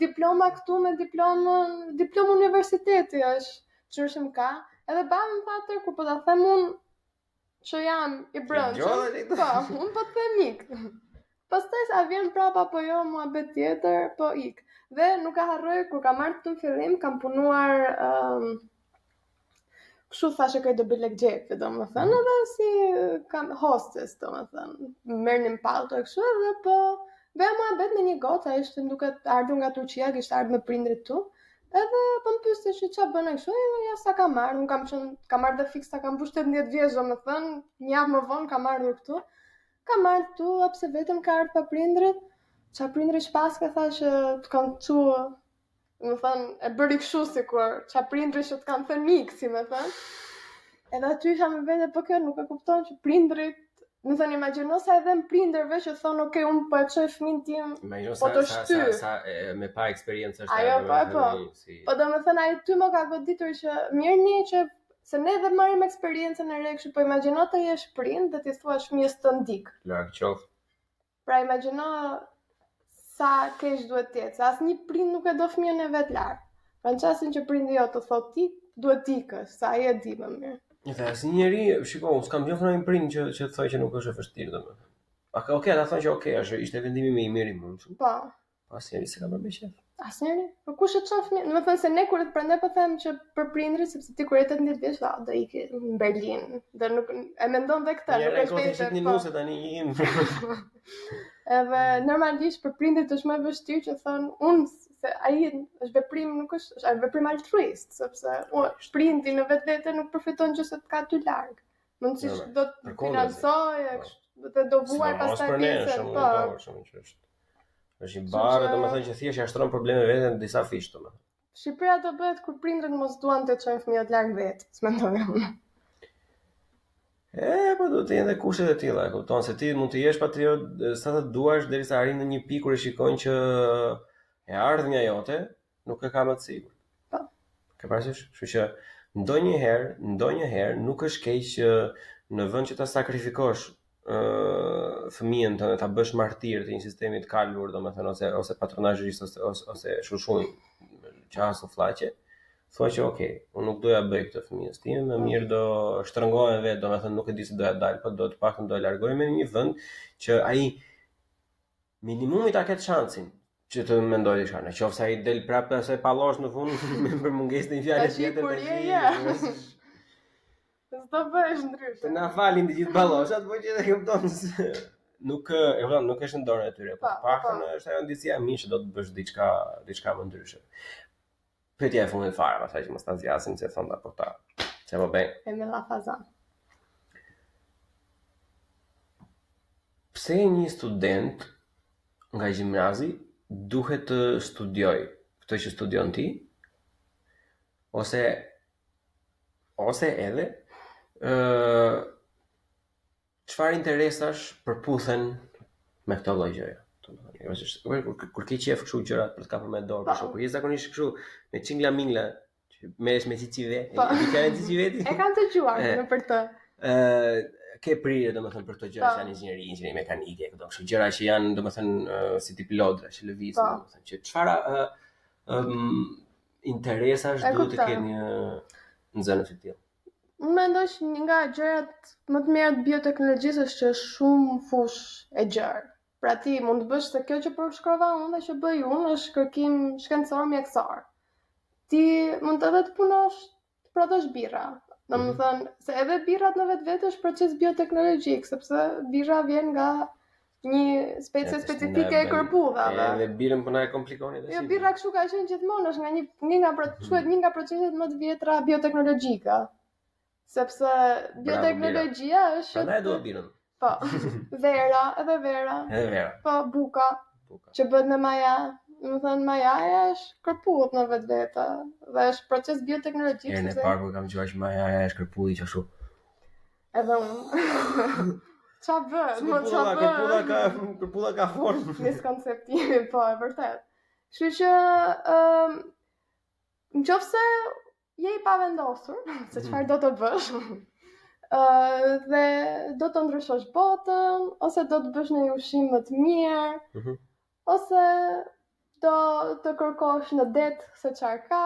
diploma këtu me diploma universiteti është, që është më ka, edhe babë më fatër, ku po da them unë që jam i brëndshëm, po, unë po të them ikë. Pastaj a vjen prapa po jo, mua bet tjetër, po ikë. Dhe nuk e harroj, kur kam marrë të fillim, kam punuar kështu thashë që do bëj lekgjepi, domethënë, edhe si kam hostess, domethënë, merrnim palto e kështu edhe po bëja muhabet me një goca, ai ishte duke ardhur nga Turqia, kishte ardhur me prindrit tu. Edhe po më pyeste se ç'a bën ai kështu, ja sa kam marrë, unë kam marrë dhe fiksa, kam mbush 18 vjeç, domethënë, një javë më vonë kam ardhur këtu. Kam marrë këtu, pse vetëm ka ardhur pa prindrit? Ça prindrit shpaska thashë të kanë çuar. Më thënë, e bëri kështu sikur, qa prindri që të kanë thënë mikë, si më thënë. Edhe aty isha me vete, po kjo nuk e kupton që prindrit, më thënë, imagino sa edhe në prinderve që thonë, okej, unë po e qoj fëmin tim, po të shty.
Sa me pa eksperiencë është.
Ajo, po. Po do më thënë, ajo ty më ka goditur që mirë një që, se ne dhe marim eksperiencën e rekshë, po imagino të jesh prind dhe ti thua fëmijës të ndikë.
Larkë qofë.
Pra imagino sa keq duhet të jetë, se asnjë prind nuk e do fëmijën e vet larg. Pra në çastin që prindi jo të thotë ti, duhet ikësh, sa ai e di më mirë.
Dhe asnjë njeri, shikoj, s'kam gjë një prind që të thojë që nuk është e vështirë domethënë. Okej, ata thonë që okej, ishte vendimi më i mirë i mundshëm.
Po.
Asnjëri s'ka bërë me qef.
Asnjëri? Po kush e çon fëmijën? Do të thënë se ne kur të prandaj po them që për prindrit, sepse ti kur je 18 vjeç, do ikë në Berlin, dhe nuk e mendon dhe këtë,
nuk e shpejtë. Një nuse tani im.
Edhe normalisht për prindrit është më vështirë që thon unë se ai është veprim nuk është veprim altruist, sepse prindi në vetvete nuk përfiton që se të ka ty larg. Mundësisht do të financojë, do vuaj pastaj pjesën, po.
Është i barë, domethënë që thjesht jashtron probleme veten në disa fish domethënë.
Shqipëria do bëhet kur prindrit mos duan të çojnë fëmijët larg vetë, s'mendoj unë.
Po do të jenë kushtet e tilla, e kupton se ti mund të jesh patriot sa të duash derisa arrin në një pikë kur e shikojnë që e ardhmja jote nuk e ka më të sigurt.
Po.
Ka parasysh? Kështu që ndonjëherë nuk është keq që në vend që ta sakrifikosh fëmijën tënd, ta bësh martir të një sistemi të kalur, domethënë ose patronazhist ose shushuj qas o fllaqe, thua që okay, unë nuk doja bëj këtë fëmijës time, më mirë do shtrëngohem vetë, domethënë nuk e di se doja dal, po do të paktën do e largoj në një vend që ai minimumi ta ketë shansin që të mendoj diçka. Nëse ai del prapë se pallosh në fund për mungesë të një fjale tjetër,
s'do bësh ndryshe.
Të na falin të gjithë balloshat, po që e kupton se nuk është në dorën e tyre, po të paktën është ajo ndjesia e mirë që do të bësh diçka më ndryshe. Pyetja e fundit fare, pastaj që mos ta zgjasim se thonda po ta. Se po bëj.
E me la fazan.
Pse një student nga gjimnazi duhet të studioj këtë që studion ti, ose edhe çfarë interesash përputhen me këtë lloj gjëje. Kur ke qef kështu gjërat për të kapur me dorë, për shembull, je zakonisht kështu me çingla mingla, që merresh me cicive,
e kam dëgjuar në për të.
Ke prirje domethënë për këto gjëra që janë inxhinieri mekanike, këto kështu gjëra që janë domethënë si tip lodra që lëvizin, domethënë që çfarë interesash duhet të ketë një nxënës të tillë.
Unë mendoj që një nga gjërat më të mira të bioteknologjisë është që është shumë fushë e gjerë. Pra ti mund të bësh se kjo që përshkrova unë dhe që bëj unë është kërkim shkencor mjekësor. Ti mund edhe të punosh, të prodhosh birra. Domethënë, se edhe birrat në vetvete është proces bioteknologjik, sepse birra vjen nga një specie specifike e kërpudhave.
Edhe birrën po na e komplikoni tash.
Jo, birra kështu ka qenë gjithmonë, është një nga proceset më të vjetra bioteknologjike. Sepse bioteknologjia është...
Prandaj dua birrën.
Po, vera. Po, buka. Që bëhet me maja. Domethënë majaja është kërpudh në vetvete dhe është proces bioteknologjik.
Herën e parë kur kam dëgjuar që majaja është kërpudhi që ashtu.
Edhe unë. Qa bëhet?
Kërpudha ka formë.
Miskonceptimi, po, e vërtet. Kështu që nëse je i pavendosur se çfarë do të bësh, dhe do të ndryshosh botën, ose do të bësh një ushqim më të mirë, ose do të kërkosh në det se çfarë ka.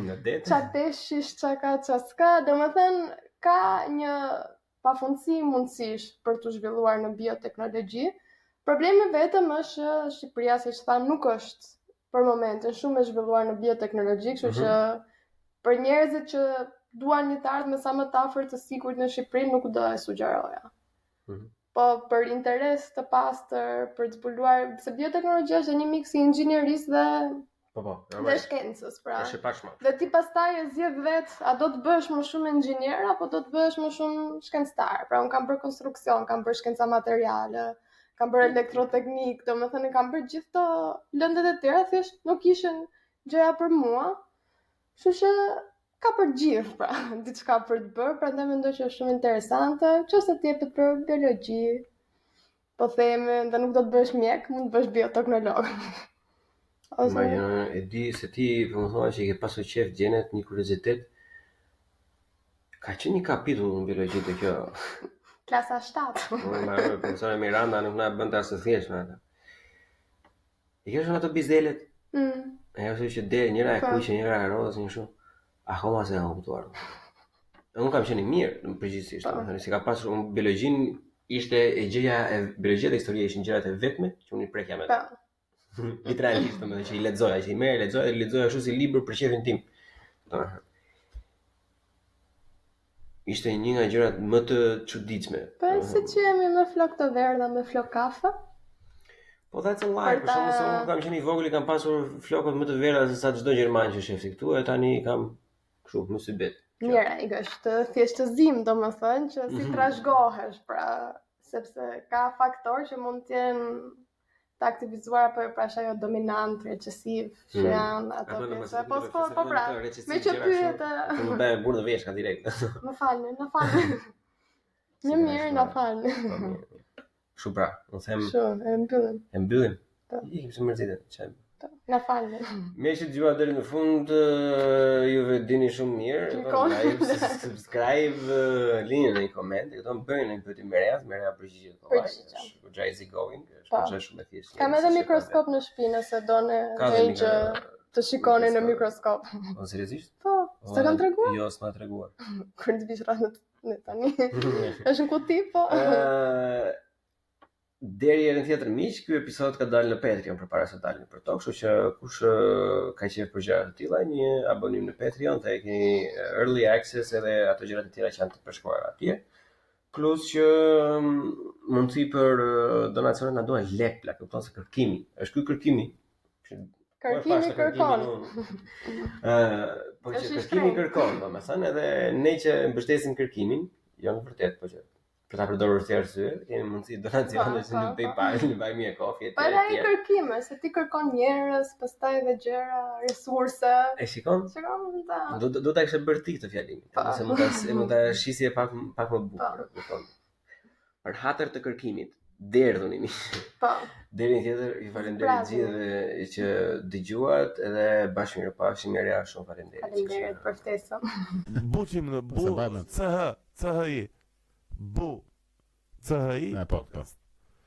Në det?
Çfarë peshish, çfarë ka, çfarë s'ka, domethënë ka një pafundësi mundësish për të zhvilluar në bioteknologji. Problemi vetëm është që Shqipëria, siç tham, nuk është për momentin shumë e zhvilluar në bioteknologji, kështu që për njerëzit që duan një të ardhmë sa më të afërt të sigurt në Shqipëri nuk do e sugjeroja. Po për interes të pastër, për të zbuluar, se bioteknologjia është një miks i inxhinierisë dhe shkencës, pra. Dhe ti pastaj e zgjedh vet, a do të bësh më shumë inxhinier apo do të bësh më shumë shkencëtar. Pra unë kam bërë konstruksion, kam bërë shkenca materiale, kam bërë elektroteknik, domethënë kam bërë gjithë to lëndet e tjera, thjesht nuk ishin gjëja për mua. Kështu që ka për gjithë, pra, diçka për të bërë, prandaj mendoj që është shumë interesante, nëse ti jepet për biologji, po themi, dhe nuk do të bësh mjek, mund të bësh bioteknolog.
E di se ti po më thua që i ke pasur qef gjenet një kuriozitet. Ka qenë një kapitull në biologji të kjo.
Klasa 7.
Profesore Miranda nuk na bënte as të thjesht me atë. I ke shumë ato bizelet? Ajo që del njëra e kuqe, njëra e rozë, një shumë. Akoma se kam kuptuar. Unë kam qenë mirë në përgjithësisht, domethënë si ka pasur biologjin ishte e gjëja e biologjia dhe historia ishin gjërat e vetme që unë i prekja me. Literalisht, domethënë që i lexoja, që i merr, lexoja ashtu si libër për shefin tim. Domethënë. Ishte një nga gjërat më të çuditshme.
Po si që jemi me flok të verdha, me flok kafe?
Po that's a lie, për shkak se unë kam qenë i vogël, kam pasur flokët më të verdha se sa çdo gjerman që shefti këtu, e tani kam kështu, më sy bet.
Mira, i është thjeshtëzim, domethënë, që si trashëgohesh, pra, sepse ka faktor që mund të jenë të aktivizuar apo pra ajo dominant, recesiv, që janë ato pjesë. Po pra, me që pyet
më bëj burr në vesh ka direkt.
Më falni. Një mirë, na falni.
Shumë pra, unë them...
Shumë, e mbyllim.
E mbyllim? I kemi së mërzitë, që
Na falni.
Me që dëgjua deri në fund, juve dini shumë mirë, like, subscribe, lini në një koment, këto më bëjnë një pyetje Merea përgjigjet kollaj, është goxha easy going, është goxha shumë e thjeshtë.
Kam edhe mikroskop në shtëpi nëse doni që të shikoni në mikroskop.
Po seriozisht?
Po, s'e kam treguar?
Jo, s'ma treguar.
Kur të vish rreth në tani. Është në kuti, po.
Deri herën tjetër miq, ky episod ka dalë në Patreon përpara se dalë për to, kështu që kush ka qejf për gjëra të tilla, një abonim në Patreon, ta e keni early access edhe ato gjërat e tjera që janë të përshkruara atje. Plus që mundësi për donacione na duan lek plak, kupton se kërkimi. Është ky kërkimi.
Kërkimi kërkon.
Po që kërkimi kërkon, domethënë edhe ne që mbështesim kërkimin, jo në vërtet, po që për ta përdorur si arsye, kemi mundësi donacione në PayPal, në Buy Me a Coffee etj.
Po ai kërkime, se ti kërkon njerëz, pastaj edhe gjëra, resurse.
E shikon? Do ta kishe bërë ti këtë fjalimin, nëse mund ta shisje pak më bukur, kupton. Për hatër të kërkimit, derdhuni mi. Po. Deri në tjetër, ju falenderoj gjithëve që dëgjuat edhe bashkë mirupafshim, Merea, shumë faleminderit.
Faleminderit për ftesën.
Buçim në bu, CHI, bu, CHI podcast.